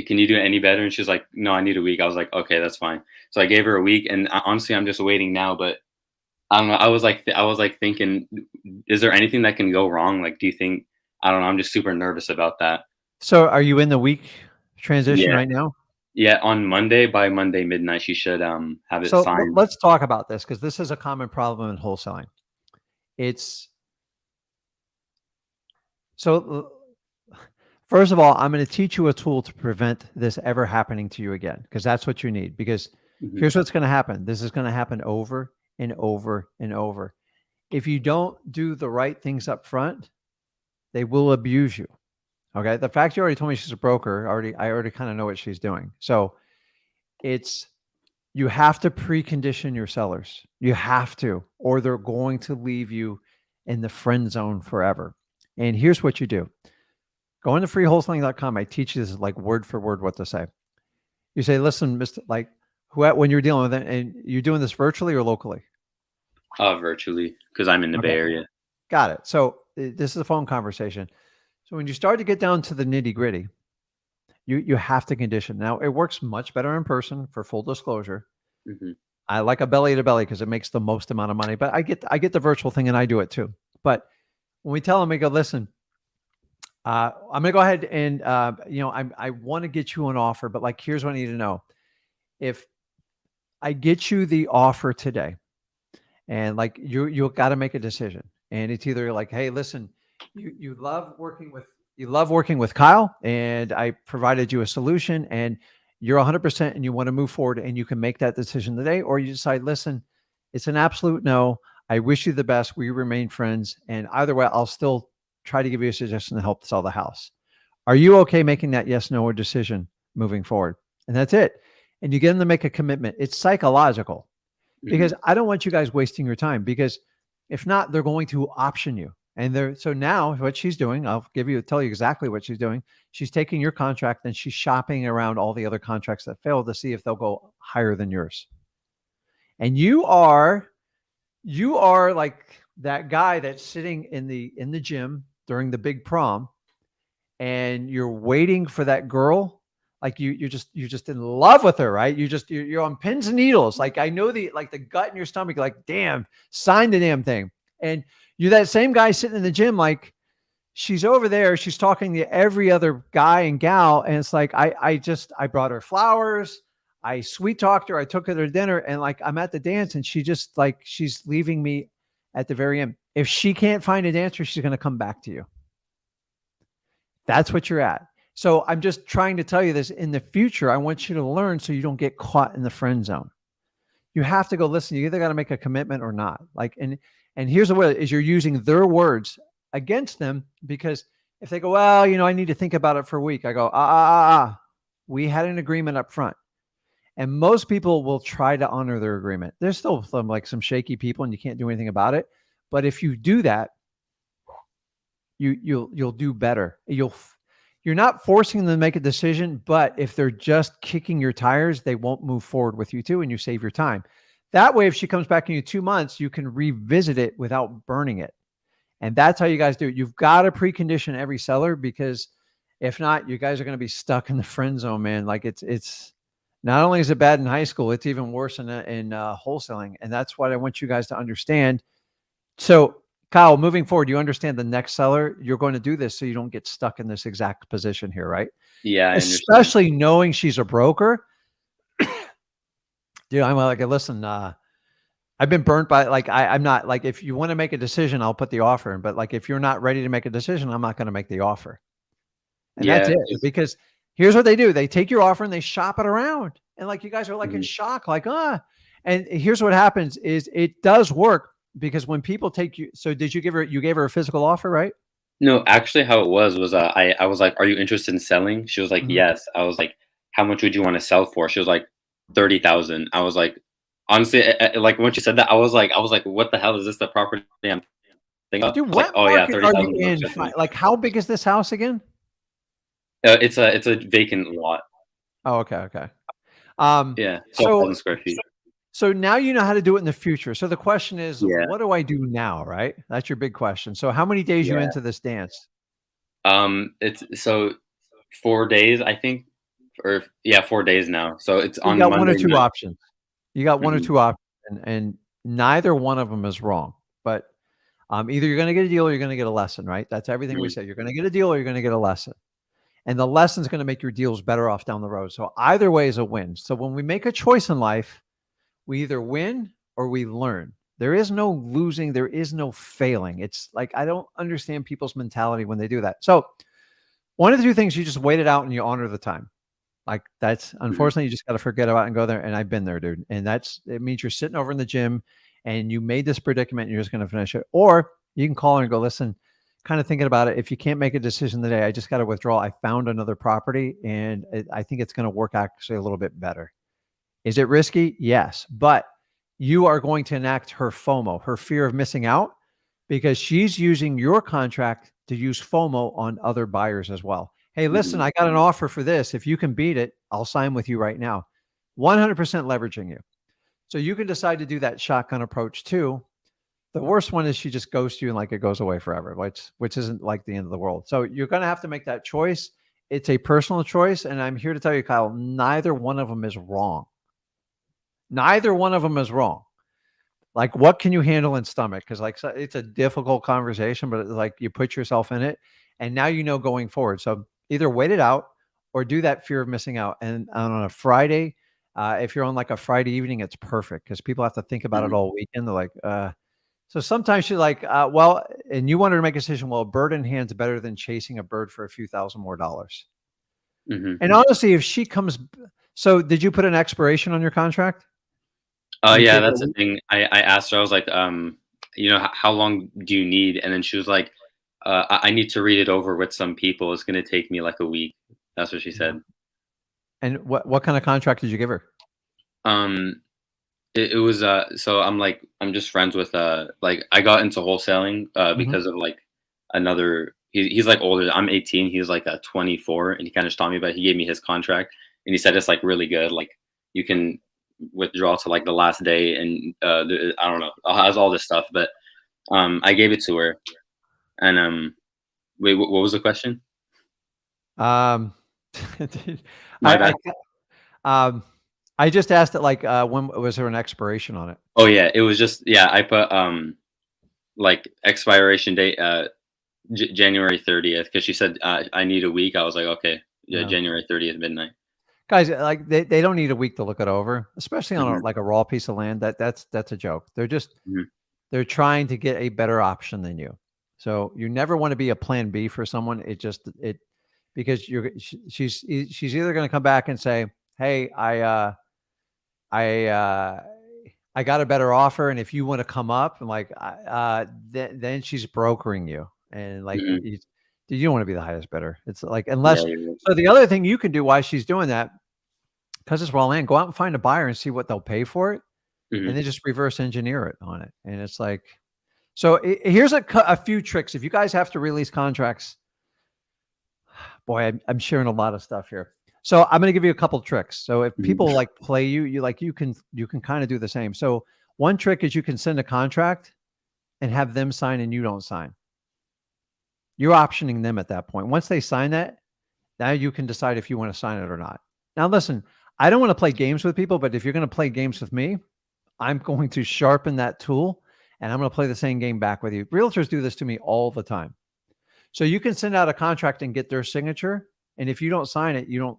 can you do it any better? And she was like, no, I need a week. I was like, okay, that's fine. So I gave her a week, and honestly, I'm just waiting now. But I don't know. I was like thinking, is there anything that can go wrong? Like, do you think? I don't know. I'm just super nervous about that. So, are you in the week transition right now? Yeah, by Monday midnight, she should have it signed. Let's talk about this, because this is a common problem in wholesaling. First of all, I'm going to teach you a tool to prevent this ever happening to you again, because that's what you need. Because here's what's going to happen. This is going to happen over and over and over. If you don't do the right things up front, they will abuse you. Okay. The fact you already told me she's a broker, I already kind of know what she's doing. So you have to precondition your sellers. You have to, or they're going to leave you in the friend zone forever. And here's what you do. Go into freewholesaling.com. I teach you this like word for word what to say. You say, listen, Mr. Like when you're dealing with it, and you're doing this virtually or locally? Virtually, because I'm in the Okay. Bay Area. Got it. So this is a phone conversation. So when you start to get down to the nitty gritty, you have to condition. Now it works much better in person, for full disclosure. Hmm. I like a belly to belly because it makes the most amount of money, but I get the virtual thing and I do it too. But when we tell them, we go, listen, I'm going to go ahead and, I want to get you an offer, but like, here's what I need to know. If I get you the offer today, and like you got to make a decision, and it's either like, hey, listen, you love working with Kyle, and I provided you a solution, and you're 100% and you want to move forward, and you can make that decision today, or you decide, listen, it's an absolute no. I wish you the best. We remain friends, and either way, I'll still try to give you a suggestion to help sell the house. Are you okay making that yes, no, or decision moving forward? And that's it. And you get them to make a commitment. It's psychological, because I don't want you guys wasting your time, because if not, they're going to option you. And so now what she's doing, I'll tell you exactly what she's doing. She's taking your contract and she's shopping around all the other contracts that failed to see if they'll go higher than yours. And you are like that guy that's sitting in the gym during the big prom, and you're waiting for that girl. Like you're just in love with her, right? You're on pins and needles. Like I know the gut in your stomach, like, damn, sign the damn thing. And you're that same guy sitting in the gym, like she's over there, she's talking to every other guy and gal, and it's like I brought her flowers, I sweet talked her, I took her to dinner, and like I'm at the dance, and she's leaving me at the very end. If she can't find a dancer, she's going to come back to you. That's what you're at. So I'm just trying to tell you this. In the future, I want you to learn so you don't get caught in the friend zone. You have to go, listen, you either got to make a commitment or not. Like, and here's the way is you're using their words against them, because if they go, well, I need to think about it for a week. I go, we had an agreement up front. And most people will try to honor their agreement. There's still some shaky people and you can't do anything about it. But if you do that, you'll do better. You're not forcing them to make a decision, but if they're just kicking your tires, they won't move forward with you too, and you save your time. That way, if she comes back in you 2 months, you can revisit it without burning it. And that's how you guys do it. You've got to precondition every seller, because if not, you guys are going to be stuck in the friend zone, man. Like it's not only is it bad in high school, it's even worse in wholesaling. And that's what I want you guys to understand. So Kyle, moving forward, you understand the next seller, you're going to do this so you don't get stuck in this exact position here, right? Yeah, especially knowing she's a broker. Dude, I'm like, listen, I've been burnt by, like, I'm not, like, if you want to make a decision, I'll put the offer in, but like, if you're not ready to make a decision, I'm not going to make the offer. And that's it. Because here's what they do. They take your offer and they shop it around. And like, you guys are like in shock, like, and here's what happens is it does work. Because when people take you, so did you gave her a physical offer, right? No, actually how it was I was like, are you interested in selling? She was like, yes. I was like, how much would you want to sell for? She was like, 30,000. I was like, honestly, like when she said that, I was like, what the hell is this? The property I'm thinking of? Dude, what? Like, oh yeah, 30,000. Like, how big is this house again? It's a vacant lot. Oh, okay. Yeah, 12,000 square feet. So now you know how to do it in the future. So the question is, what do I do now? Right? That's your big question. So how many days you into this dance? It's so 4 days, I think, or 4 days now. So it's on Monday. One or two options. You got one or two options, and neither one of them is wrong. But either you're going to get a deal or you're going to get a lesson, right? That's everything we say. You're going to get a deal or you're going to get a lesson. And the lesson is going to make your deals better off down the road. So either way is a win. So when we make a choice in life, we either win or we learn. There is no losing. There is no failing. It's like, I don't understand people's mentality when they do that. So one of the two things, you just wait it out and you honor the time. Like that's, unfortunately, you just got to forget about it and go there. And I've been there, dude. And it means you're sitting over in the gym and you made this predicament and you're just going to finish it. Or you can call her and go, listen, kind of thinking about it. If you can't make a decision today, I just got to withdraw. I found another property and I think it's going to work actually a little bit better. Is it risky? Yes. But you are going to enact her FOMO, her fear of missing out, because she's using your contract to use FOMO on other buyers as well. Hey, listen, I got an offer for this. If you can beat it, I'll sign with you right now. 100% leveraging you. So you can decide to do that shotgun approach too. The worst one is she just ghosts you and like it goes away forever, which isn't like the end of the world. So you're going to have to make that choice. It's a personal choice. And I'm here to tell you, Kyle, neither one of them is wrong. Neither one of them is wrong. Like, what can you handle in stomach? Because like it's a difficult conversation, but it's like you put yourself in it and now you know going forward. So either wait it out or do that fear of missing out. And on a Friday, if you're on like a Friday evening, it's perfect because people have to think about it all weekend. They're like, so sometimes you're like, well, and you wanted to make a decision. Well, a bird in hand's better than chasing a bird for a few thousand more dollars. And honestly, if she comes, so did you put an expiration on your contract? Yeah, that's the thing. I asked her, I was like, how long do you need? And then she was like, I need to read it over with some people. It's going to take me like a week. That's what she said. And what kind of contract did you give her? It was, so I'm just friends with, like I got into wholesaling, because of like he's like older. I'm 18. He's like 24 and he kind of taught me, but he gave me his contract and he said, it's like really good. Like you can withdraw to like the last day and I don't know, it has all this stuff, but I gave it to her and wait, what was the question? My bad. I just asked it like when was there an expiration on it? Oh yeah, it was just I put like expiration date January 30th because she said I need a week. I was like, okay, yeah, January 30th midnight. Guys, like they don't need a week to look it over, especially on like a raw piece of land. That's a joke. They're just they're trying to get a better option than you. So you never want to be a plan B for someone. Because she's either going to come back and say, hey, I got a better offer, and if you want to come up, and like then she's brokering you, and like you don't want to be the highest bidder. It's like unless. So the other thing you can do while she's doing that, because it's raw land, go out and find a buyer and see what they'll pay for it, and then just reverse engineer it on it. And it's like, so here's a few tricks. If you guys have to release contracts, boy, I'm sharing a lot of stuff here. So I'm going to give you a couple tricks. So if people like play you can kind of do the same. So one trick is you can send a contract and have them sign and you don't sign. You're optioning them at that point. Once they sign that, now you can decide if you want to sign it or not. Now, listen, I don't want to play games with people, but if you're going to play games with me, I'm going to sharpen that tool and I'm going to play the same game back with you. Realtors do this to me all the time. So you can send out a contract and get their signature. And if you don't sign it, you don't.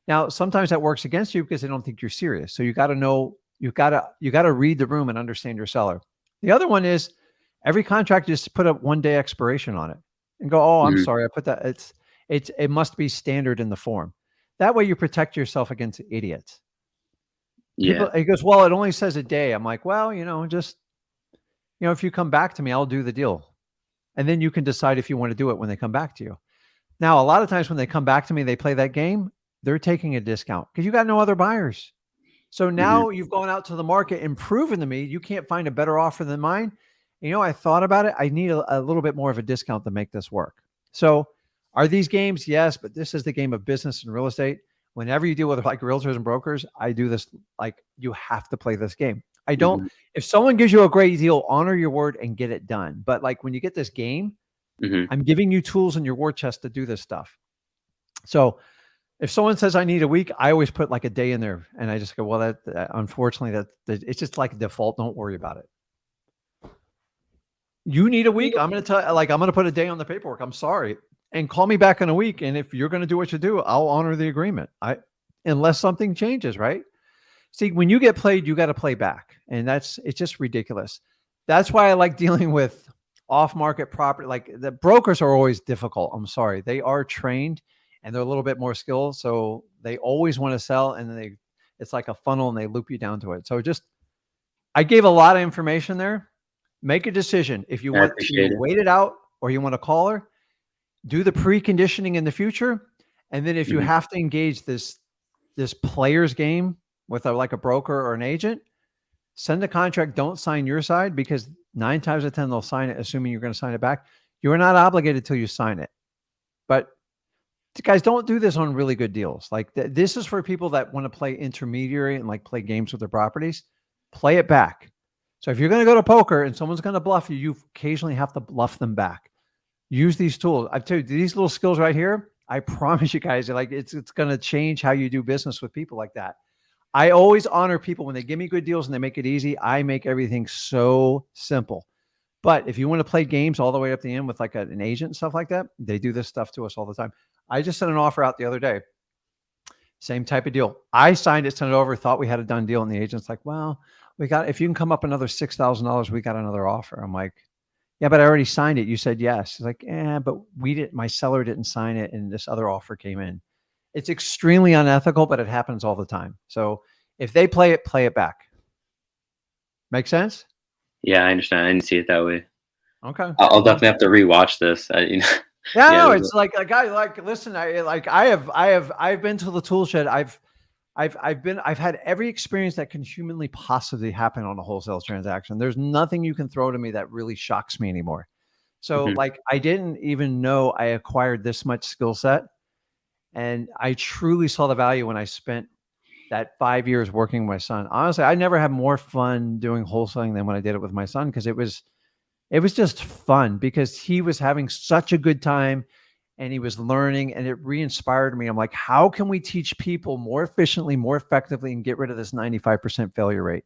Now, sometimes that works against you because they don't think you're serious. So you got to know, you got to read the room and understand your seller. The other one is every contract, just put a 1-day expiration on it and go, oh, I'm sorry. I put that. It must be standard in the form. That way you protect yourself against idiots. Yeah. He goes, well, it only says a day. I'm like, well, if you come back to me, I'll do the deal. And then you can decide if you want to do it when they come back to you. Now, a lot of times when they come back to me, they play that game, they're taking a discount because you got no other buyers. So now you've gone out to the market and proven to me you can't find a better offer than mine. I thought about it. I need a little bit more of a discount to make this work. So are these games? Yes, but this is the game of business and real estate. Whenever you deal with like realtors and brokers, I do this, like you have to play this game. I don't, if someone gives you a great deal, honor your word and get it done. But like when you get this game, I'm giving you tools in your war chest to do this stuff. So if someone says I need a week, I always put like a day in there and I just go, well, that unfortunately it's just like a default. Don't worry about it. You need a week. I'm going to tell, like, I'm going to put a day on the paperwork. I'm sorry. And call me back in a week. And if you're going to do what you do, I'll honor the agreement. Unless something changes, right? See, when you get played, you got to play back. And it's just ridiculous. That's why I like dealing with off-market property. Like the brokers are always difficult. I'm sorry. They are trained and they're a little bit more skilled. So they always want to sell and then it's like a funnel and they loop you down to it. So I gave a lot of information there. Make a decision. If you want to wait it out or you want to call her, do the preconditioning in the future. And then if you have to engage this player's game with like a broker or an agent, send the contract. Don't sign your side because 9 times out of 10, they'll sign it, assuming you're going to sign it back. You're not obligated till you sign it. But guys, don't do this on really good deals. Like this is for people that want to play intermediary and like play games with their properties. Play it back. So if you're going to go to poker and someone's going to bluff you, you occasionally have to bluff them back. Use these tools. I tell you, these little skills right here, I promise you guys, like it's going to change how you do business with people like that. I always honor people when they give me good deals and they make it easy. I make everything so simple. But if you want to play games all the way up the end with like an agent and stuff like that, they do this stuff to us all the time. I just sent an offer out the other day. Same type of deal. I signed it, sent it over, thought we had a done deal. And the agent's like, well, if you can come up another $6,000, we got another offer. I'm like, yeah, but I already signed it. You said yes. He's like, but my seller didn't sign it. And this other offer came in. It's extremely unethical, but it happens all the time. So if they play it back. Make sense? Yeah, I understand. I didn't see it that way. Okay. I'll definitely have to rewatch this. Yeah, no, it's like a guy listen, I've been to the tool shed. I've had every experience that can humanly possibly happen on a wholesale transaction. There's nothing you can throw to me that really shocks me anymore. So like, I didn't even know I acquired this much skill set. And I truly saw the value when I spent that 5 years working with my son. Honestly, I never had more fun doing wholesaling than when I did it with my son, because it was just fun, because he was having such a good time and he was learning, and it re-inspired me. I'm like, how can we teach people more efficiently, more effectively, and get rid of this 95% failure rate?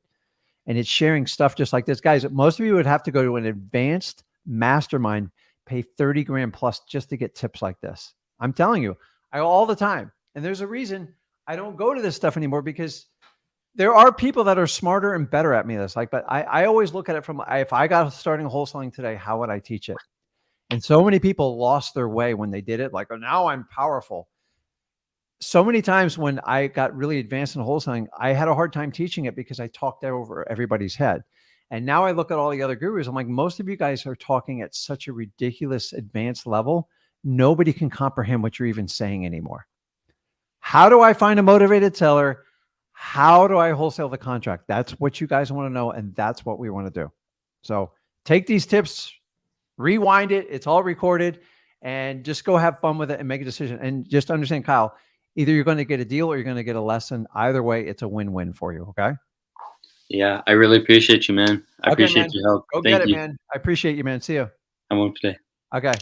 And it's sharing stuff just like this. Guys, most of you would have to go to an advanced mastermind, pay 30 grand plus just to get tips like this. I'm telling you, all the time. And there's a reason I don't go to this stuff anymore, because there are people that are smarter and better at me. That's like, but I always look at it from, if I got starting wholesaling today, how would I teach it? And so many people lost their way when they did it. Like, oh, now I'm powerful. So many times when I got really advanced in wholesaling, I had a hard time teaching it because I talked over everybody's head. And now I look at all the other gurus. I'm like, most of you guys are talking at such a ridiculous advanced level. Nobody can comprehend what you're even saying anymore. How do I find a motivated seller? How do I wholesale the contract? That's what you guys want to know. And that's what we want to do. So take these tips, rewind it. It's all recorded, and just go have fun with it and make a decision. And just understand, Kyle, either you're going to get a deal or you're going to get a lesson. Either way, it's a win-win for you. Okay. Yeah. I really appreciate you, man. I appreciate man. your help. Go Thank get it, you. man. I appreciate you, man. See you. I'm on today. Okay.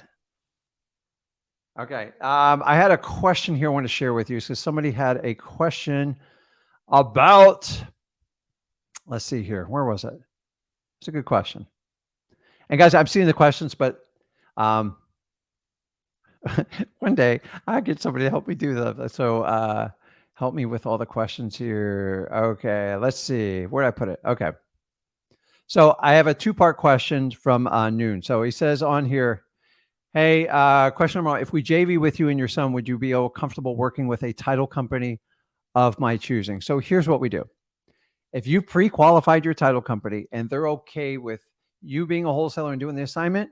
Okay. I had a question here I want to share with you. So somebody had a question about, let's see here. Where was it? It's a good question. And guys, I'm seeing the questions, but one day I get somebody to help me do that. So help me with all the questions here. Okay. Let's see. Where did I put it? Okay. So I have a two-part question from Noon. So he says on here, hey, question number one, if we JV with you and your son, would you be comfortable working with a title company of my choosing? So here's what we do. If you pre-qualified your title company and they're okay with you being a wholesaler and doing the assignment,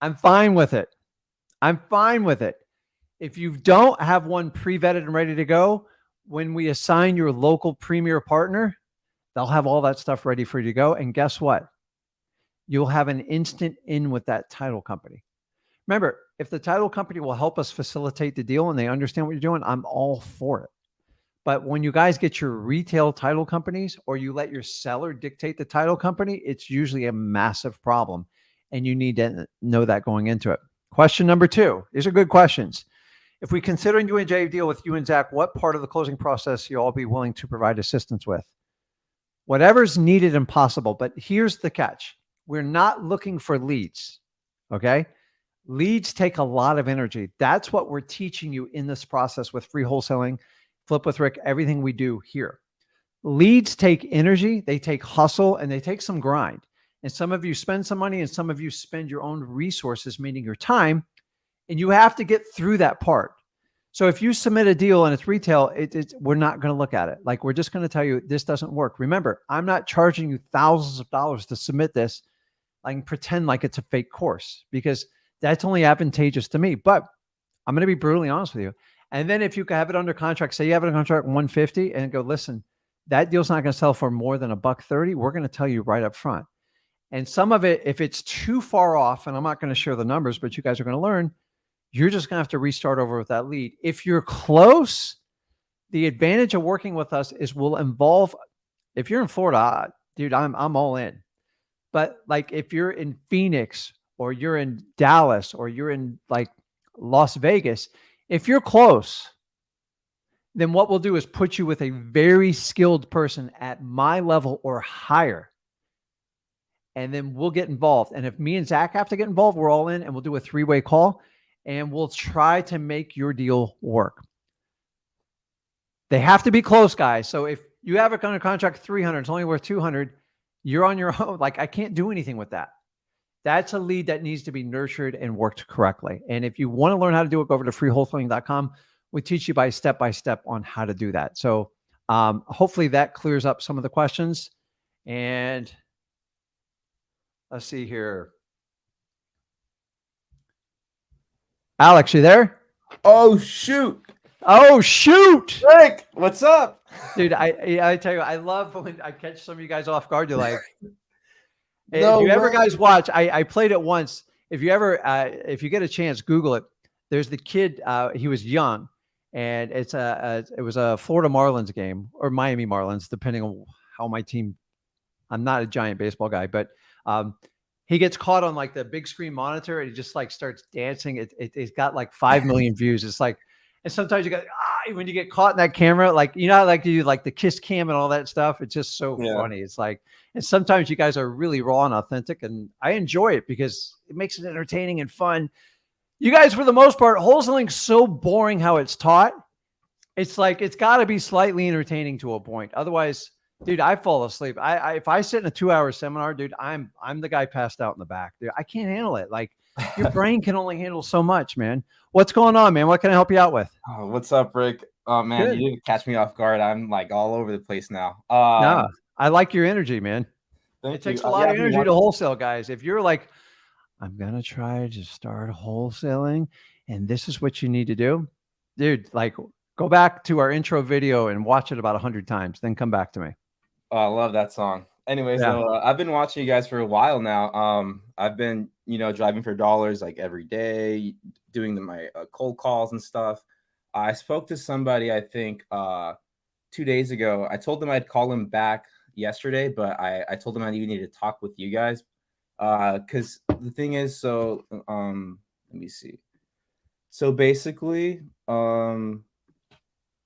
I'm fine with it. I'm fine with it. If you don't have one pre-vetted and ready to go, when we assign your local premier partner, they'll have all that stuff ready for you to go. And guess what? You'll have an instant in with that title company. Remember, if the title company will help us facilitate the deal and they understand what you're doing, I'm all for it. But when you guys get your retail title companies, or you let your seller dictate the title company, it's usually a massive problem. And you need to know that going into it. Question number two. These are good questions. If we consider doing a J deal with you and Zach, what part of the closing process you all be willing to provide assistance with? Whatever's needed and possible. But here's the catch. We're not looking for leads. Okay. Leads take a lot of energy. That's what we're teaching you in this process with free wholesaling, Flip with Rick, everything we do here. Leads take energy, they take hustle, and they take some grind. And some of you spend some money and some of you spend your own resources, meaning your time, and you have to get through that part. So if you submit a deal and it's retail, we're not going to look at it. Like, we're just going to tell you this doesn't work. Remember, I'm not charging you thousands of dollars to submit this. I can pretend like it's a fake course, because that's only advantageous to me. But I'm going to be brutally honest with you. And then if you have it under contract, say you have it on contract 150 and go, listen, that deal's not going to sell for more than $130. We're going to tell you right up front. And some of it, if it's too far off, and I'm not going to share the numbers, but you guys are going to learn, You're just going to have to restart over with that lead. If you're close, the advantage of working with us is we'll involve, if you're in Florida, dude, I'm all in. But like if you're in Phoenix or you're in Dallas or you're in like Las Vegas, if you're close, then what we'll do is put you with a very skilled person at my level or higher. And then we'll get involved. And if me and Zach have to get involved, we're all in and we'll do a 3-way call and we'll try to make your deal work. They have to be close, guys. So if you have it under contract 300, it's only worth 200, you're on your own. Like I can't do anything with that. That's a lead that needs to be nurtured and worked correctly. And if you want to learn how to do it, go over to freewholesaling.com. We teach you step by step on how to do that. So hopefully that clears up some of the questions. And let's see here. Alex, you there? Oh, shoot. Oh, shoot. Rick, what's up? Dude, I tell you, I love when I catch some of you guys off guard. You're like, No if you ever way. guys watch, I played it once. If you ever, if you get a chance, Google it. There's the kid, he was young. And it was a Florida Marlins game or Miami Marlins, depending on how my team. I'm not a giant baseball guy, but he gets caught on like the big screen monitor and he just like starts dancing. It's got like 5 million views. It's like, and sometimes you go, when you get caught in that camera, like, you know, how like you do like the kiss cam and all that stuff. It's just so funny. It's like, and sometimes you guys are really raw and authentic and I enjoy it because it makes it entertaining and fun. You guys, for the most part, wholesaling's so boring how it's taught. It's like, it's got to be slightly entertaining to a point. Otherwise, dude, I fall asleep. If I sit in a 2-hour seminar, dude, I'm the guy passed out in the back. Dude, I can't handle it. Like your brain can only handle so much, man. What's going on, man? What can I help you out with? Oh, what's up, Rick? Oh, man, Good. you didn't catch me off guard. I'm like all over the place now. No, I like your energy, man. Thank It takes you. a lot Yeah, of energy to wholesale, guys. If you're like, I'm going to try to start wholesaling and this is what you need to do, dude, like go back to our intro video and watch it about 100 times, then come back to me. Oh, I love that song. Anyways, Yeah. though, I've been watching you guys for a while now. I've been, driving for dollars like every day, doing my cold calls and stuff. I spoke to somebody, I think, 2 days ago. I told them I'd call him back yesterday, but I told him I needed to talk with you guys. Because the thing is, so let me see. So basically,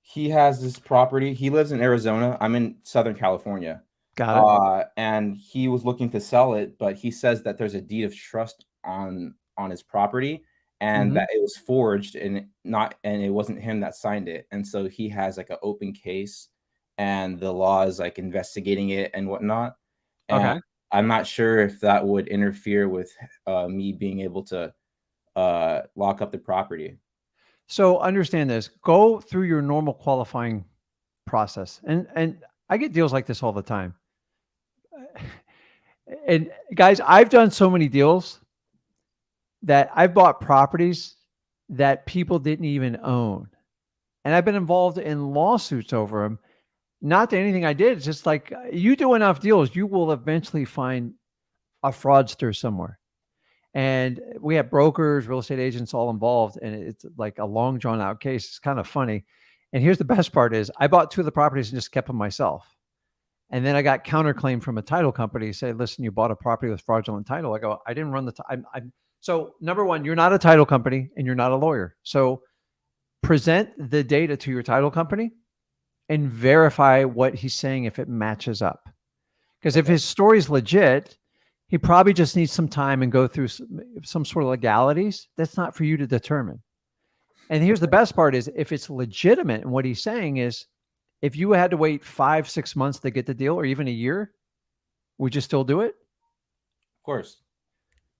he has this property. He lives in Arizona. I'm in Southern California. Got it. And he was looking to sell it, but he says that there's a deed of trust on his property and that it was forged and it wasn't him that signed it. And so he has like an open case and the law is like investigating it and whatnot. And Okay. I'm not sure if that would interfere with me being able to lock up the property. So understand this, go through your normal qualifying process. And I get deals like this all the time. And guys, I've done so many deals that I've bought properties that people didn't even own. And I've been involved in lawsuits over them. Not that anything I did. It's just like you do enough deals, you will eventually find a fraudster somewhere. And we have brokers, real estate agents all involved. And it's like a long drawn out case. It's kind of funny. And here's the best part is I bought 2 of the properties and just kept them myself. And then I got counterclaim from a title company. Say, listen, you bought a property with fraudulent title. I go, I didn't run the time. So number one, you're not a title company and you're not a lawyer. So present the data to your title company and verify what he's saying if it matches up. Because if his story is legit, he probably just needs some time and go through some sort of legalities. That's not for you to determine. And here's the best part is if it's legitimate and what he's saying is, if you had to wait 5-6 months to get the deal or even a year, would you still do it? Of course.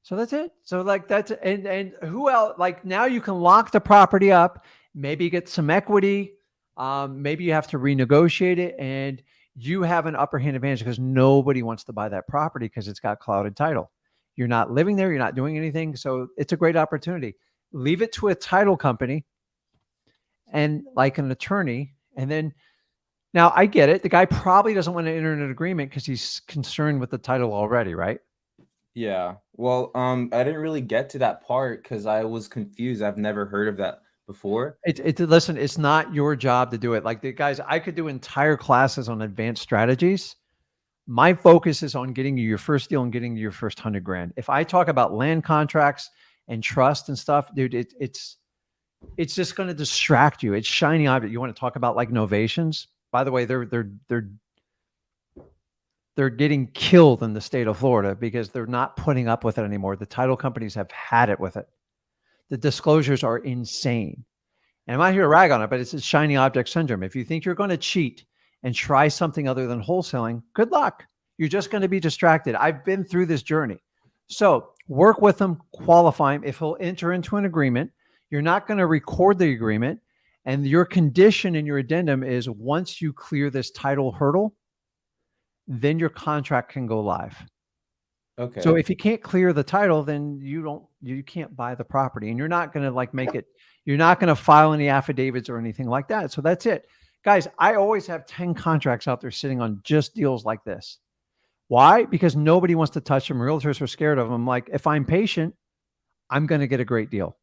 So that's it. So like that's, and who else, like now you can lock the property up, maybe get some equity. Maybe you have to renegotiate it and you have an upper hand advantage because nobody wants to buy that property because it's got clouded title. You're not living there. You're not doing anything. So it's a great opportunity. Leave it to a title company and like an attorney. And then now I get it. The guy probably doesn't want to enter an agreement because he's concerned with the title already, right? Yeah. Well, I didn't really get to that part because I was confused. I've never heard of that before. Listen, it's not your job to do it. Like the guys, I could do entire classes on advanced strategies. My focus is on getting you your first deal and getting you your first 100 grand. If I talk about land contracts and trust and stuff, dude, it's just going to distract you. It's shiny object. You want to talk about like novations? By the way, they're getting killed in the state of Florida because they're not putting up with it anymore. The title companies have had it with it. The disclosures are insane. And I'm not here to rag on it, but it's a shiny object syndrome. If you think you're going to cheat and try something other than wholesaling, good luck. You're just going to be distracted. I've been through this journey. So work with him, qualify him. If he'll enter into an agreement, you're not going to record the agreement. And your condition in your addendum is once you clear this title hurdle, then your contract can go live. Okay. So if you can't clear the title, then you can't buy the property, and you're not going to like make it, you're not going to file any affidavits or anything like that. So that's it. Guys, I always have 10 contracts out there sitting on just deals like this. Why? Because nobody wants to touch them. Realtors are scared of them. Like, if I'm patient, I'm going to get a great deal.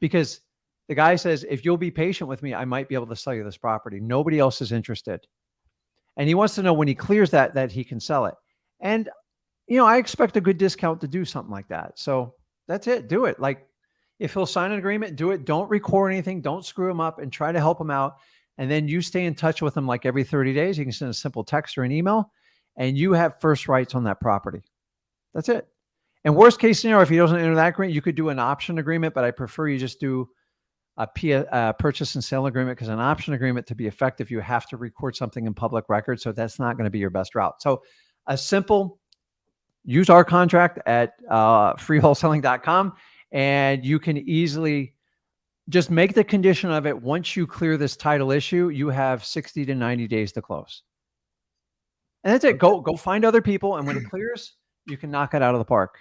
Because the guy says, if you'll be patient with me, I might be able to sell you this property. Nobody else is interested. And he wants to know when he clears that he can sell it. And, I expect a good discount to do something like that. So that's it. Do it. Like, if he'll sign an agreement, do it. Don't record anything. Don't screw him up, and try to help him out. And then you stay in touch with him like every 30 days. You can send a simple text or an email, and you have first rights on that property. That's it. And worst case scenario, if he doesn't enter that agreement, you could do an option agreement, but I prefer you just do a purchase and sale agreement, because an option agreement, to be effective, you have to record something in public record. So that's not going to be your best route. So a simple, use our contract at freewholesaling.com, and you can easily just make the condition of it. Once you clear this title issue, you have 60 to 90 days to close. And that's it. Go find other people. And when it clears, you can knock it out of the park.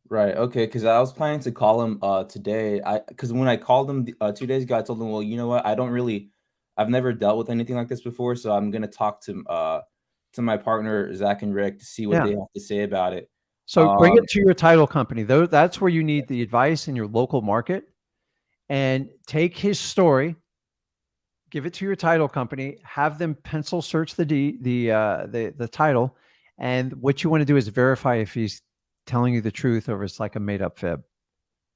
Right. Okay. Because I was planning to call him today. Because when I called him 2 days ago, I told him, well, you know what? I've never dealt with anything like this before. So I'm gonna talk to my partner Zach and Rick to see what they have to say about it. So bring it to your title company. Though that's where you need the advice in your local market. And take his story, give it to your title company, have them pencil search the title, and what you want to do is verify if he's telling you the truth or it's like a made up fib.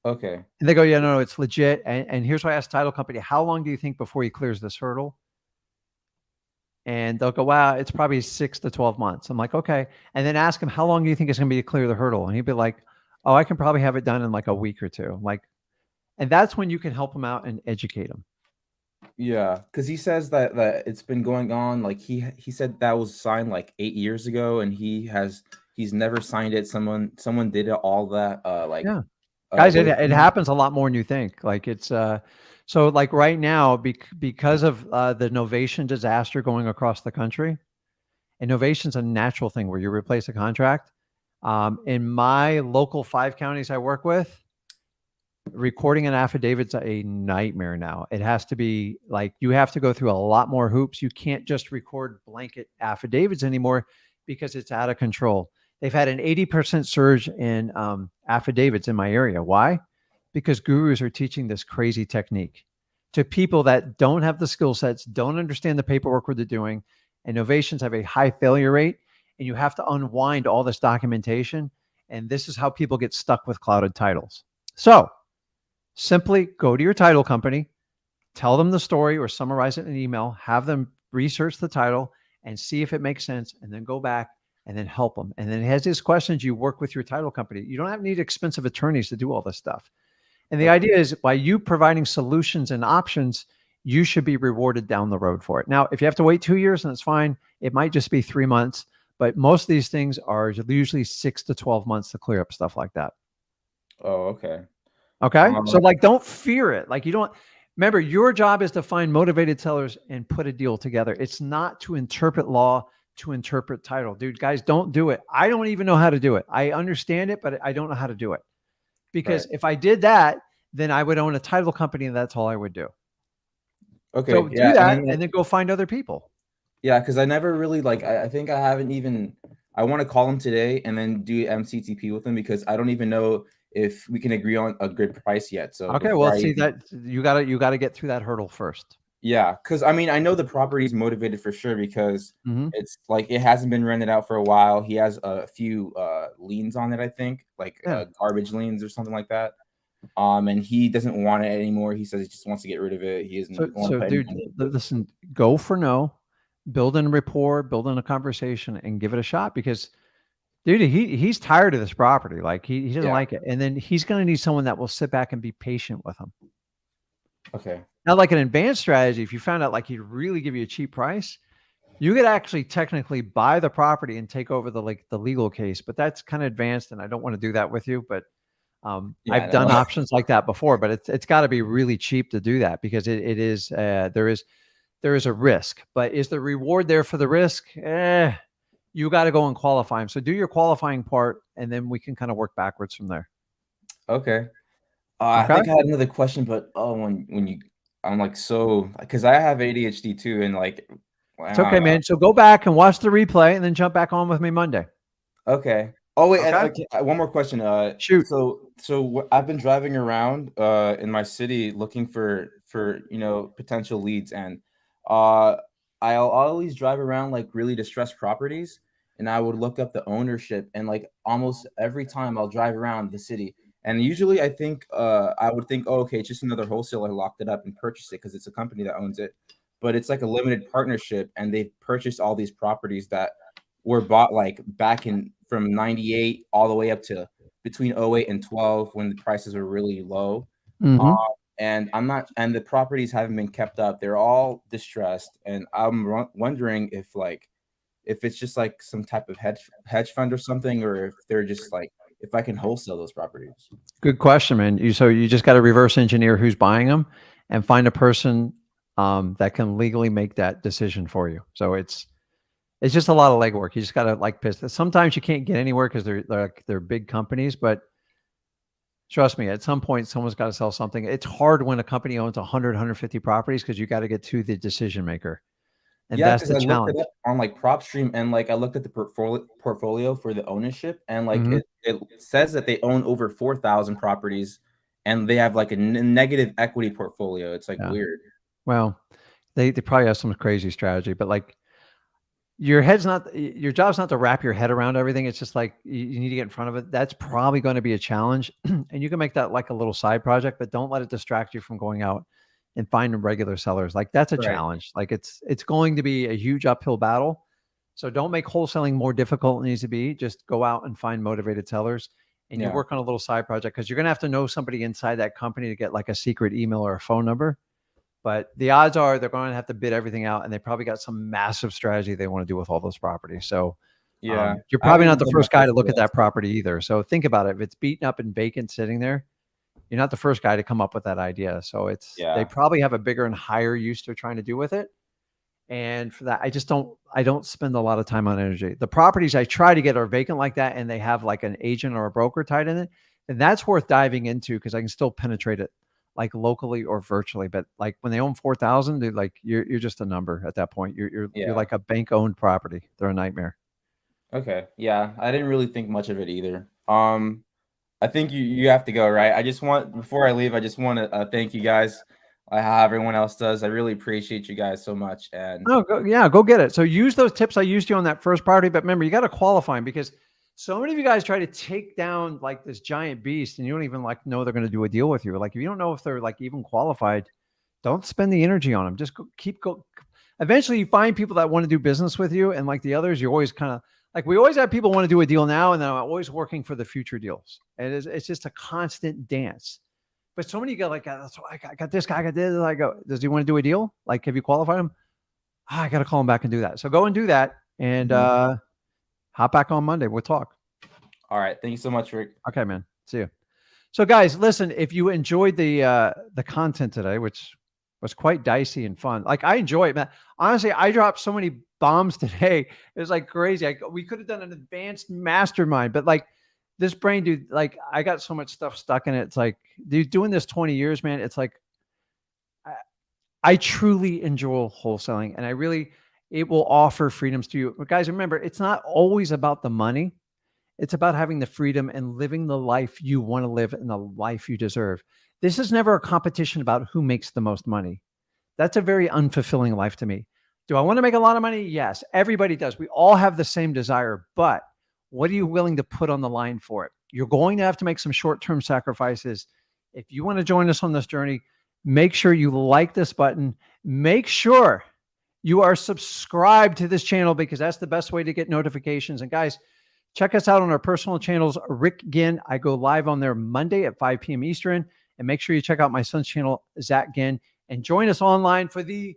Okay. And they go, yeah, no, it's legit. And here's why I asked the title company, how long do you think before he clears this hurdle? And they'll go, wow, it's probably 6 to 12 months. I'm like, okay. And then ask him, how long do you think it's going to be to clear the hurdle? And he'd be like, oh, I can probably have it done in like a week or two. Like, and that's when you can help him out and educate him. Yeah, because he says that it's been going on. Like he said that was signed like 8 years ago, and he's never signed it. Someone did it, all that. Yeah. Guys, it happens a lot more than you think. Like it's so like right now, because of the novation disaster going across the country, and novation's a natural thing where you replace a contract. In my local 5 counties I work with, recording an affidavit's a nightmare now. It has to be like, you have to go through a lot more hoops. You can't just record blanket affidavits anymore because it's out of control. They've had an 80% surge in affidavits in my area. Why? Because gurus are teaching this crazy technique to people that don't have the skill sets, don't understand the paperwork what they're doing. Innovations have a high failure rate, and you have to unwind all this documentation. And this is how people get stuck with clouded titles. So simply go to your title company, tell them the story or summarize it in an email, have them research the title and see if it makes sense, and then go back and then help them. And then it has these questions. You work with your title company. You don't need expensive attorneys to do all this stuff. And the idea is, by you providing solutions and options, you should be rewarded down the road for it. Now, if you have to wait 2 years, then it's fine. It might just be 3 months, but most of these things are usually 6 to 12 months to clear up stuff like that. Oh, okay. Okay. So like, don't fear it. Like, remember, your job is to find motivated sellers and put a deal together. It's not to interpret law, to interpret title. Dude, guys, don't do it. I don't even know how to do it. I understand it, but I don't know how to do it. Because if I did that, then I would own a title company, and that's all I would do. Okay. So do that and then go find other people. Yeah, because I never really I think I haven't even I want to call him today and then do MCTP with him because I don't even know if we can agree on a good price yet. So Okay, before well, I see even, that you gotta get through that hurdle first. yeah, because I mean I know the property's motivated for sure because Hmm. it's like it hasn't been rented out for a while. He has a few liens on it, I think, like Yeah. garbage liens or something like that. And he doesn't want it anymore. He says he just wants to get rid of it. He doesn't want to So, put any dude, money into it. listen, go for no, build in rapport, build in a conversation, and give it a shot because, dude, he's tired of this property. Like he doesn't Yeah. like it, and then he's going to need someone that will sit back and be patient with him. Okay. Now, like an advanced strategy, if you found out like he'd really give you a cheap price, you could actually technically buy the property and take over the legal case. But that's kind of advanced, and I don't want to do that with you. But Yeah, I I've done know. options like that before, but it's got to be really cheap to do that because it is there is a risk. But is the reward there for the risk? You got to go and qualify him. So do your qualifying part, and then we can kind of work backwards from there. Okay. I Okay. think I had another question, but when you, I'm like so because I have ADHD too, and like It's okay, man. So go back and watch the replay, and then jump back on with me Monday. Okay. Oh wait, and, Okay. okay, one more question. Shoot. I've been driving around in my city looking for potential leads, and uh I'll always drive around like really distressed properties, and I would look up the ownership, and like almost every time I'll drive around the city, and usually I think I would think, oh, okay, it's just another wholesaler locked it up and purchased it because it's a company that owns it, but it's like a limited partnership, and they've purchased all these properties that were bought like back in from 98 all the way up to between '08 and 12 when the prices were really low. Mm-hmm. And the properties haven't been kept up. They're all distressed. And I'm wondering if it's just like some type of hedge fund or something, or if they're just like, if I can wholesale those properties. Good question, man. You just got to reverse engineer who's buying them and find a person that can legally make that decision for you. So it's just a lot of legwork. You just got to like piss. Sometimes you can't get anywhere because they're big companies, but trust me, at some point someone's got to sell something. It's hard when a company owns 100, 150 properties because you got to get to the decision maker, and Yeah, that's because the I looked it challenge. up on like PropStream, and like I looked at the portfolio for the ownership, and like Mhm. it says that they own over 4,000 properties, and they have like a negative equity portfolio. It's like Yeah. weird. Well, they probably have some crazy strategy, but like your job's not to wrap your head around everything. It's just like you need to get in front of it. That's probably going to be a challenge. And you can make that like a little side project, but don't let it distract you from going out and finding regular sellers. Like that's a Right. challenge. Like it's going to be a huge uphill battle. So don't make wholesaling more difficult than it needs to be. Just go out and find motivated sellers, and you Yeah. work on a little side project because you're going to have to know somebody inside that company to get like a secret email or a phone number. But the odds are they're going to have to bid everything out, and they probably got some massive strategy they want to do with all those properties. So Yeah. you're I probably not haven't the done my first guy to look portfolio at that yet. property either. So think about it. If it's beaten up and vacant sitting there, you're not the first guy to come up with that idea. So they Yeah. probably have a bigger and higher use they're trying to do with it. And for that, I don't spend a lot of time on energy. The properties I try to get are vacant like that, and they have like an agent or a broker tied in it. And that's worth diving into because I can still penetrate it like locally or virtually. But like when they own 4,000, dude, like you're just a number at that point. You're Yeah. like a bank owned property. They're a nightmare. Okay. Yeah. I didn't really think much of it either. I think you have to go, right? I just want before I leave, I just want to thank you guys, how everyone else does. I really appreciate you guys so much. And Oh, go get it. So use those tips I used you on that first party. But remember, you got to qualify them because so many of you guys try to take down like this giant beast and you don't even like know they're going to do a deal with you. Like if you don't know if they're like even qualified, don't spend the energy on them. Just go. Eventually you find people that want to do business with you. And like the others, you're always kind of like, we always have people want to do a deal now. And then I'm always working for the future deals. And it's just a constant dance. But so many go like, I got this guy, I got this. I go, does he want to do a deal? Like, have you qualified him? I got to call him back and do that. So go and do that and hop back on Monday. We'll talk. all right, thank you so much, Rick. Okay, man. See you. So guys, listen, if you enjoyed the content today, which was quite dicey and fun, like I enjoy it, man. Honestly, I dropped so many bombs today. It was like crazy. We could have done an advanced mastermind, but like this brain, dude, like I got so much stuff stuck in it. It's like, dude, doing this 20 years, man, it's like, I truly enjoy wholesaling. And I really, It will offer freedoms to you. But guys, remember, it's not always about the money. It's about having the freedom and living the life you want to live and the life you deserve. This is never a competition about who makes the most money. That's a very unfulfilling life to me. Do I want to make a lot of money? Yes, everybody does. We all have the same desire, but what are you willing to put on the line for it? You're going to have to make some short-term sacrifices. If you want to join us on this journey, make sure you like this button. Make sure you are subscribed to this channel because that's the best way to get notifications. And guys, check us out on our personal channels, Rick Ginn. I go live on there Monday at 5 p.m. Eastern. And make sure you check out my son's channel, Zach Ginn, and join us online for the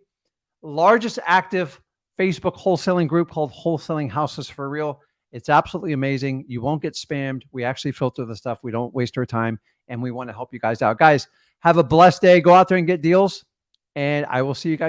largest active Facebook wholesaling group called Wholesaling Houses for Real. It's absolutely amazing. You won't get spammed. We actually filter the stuff. We don't waste our time, and we want to help you guys out. Guys, have a blessed day. Go out there and get deals, and I will see you guys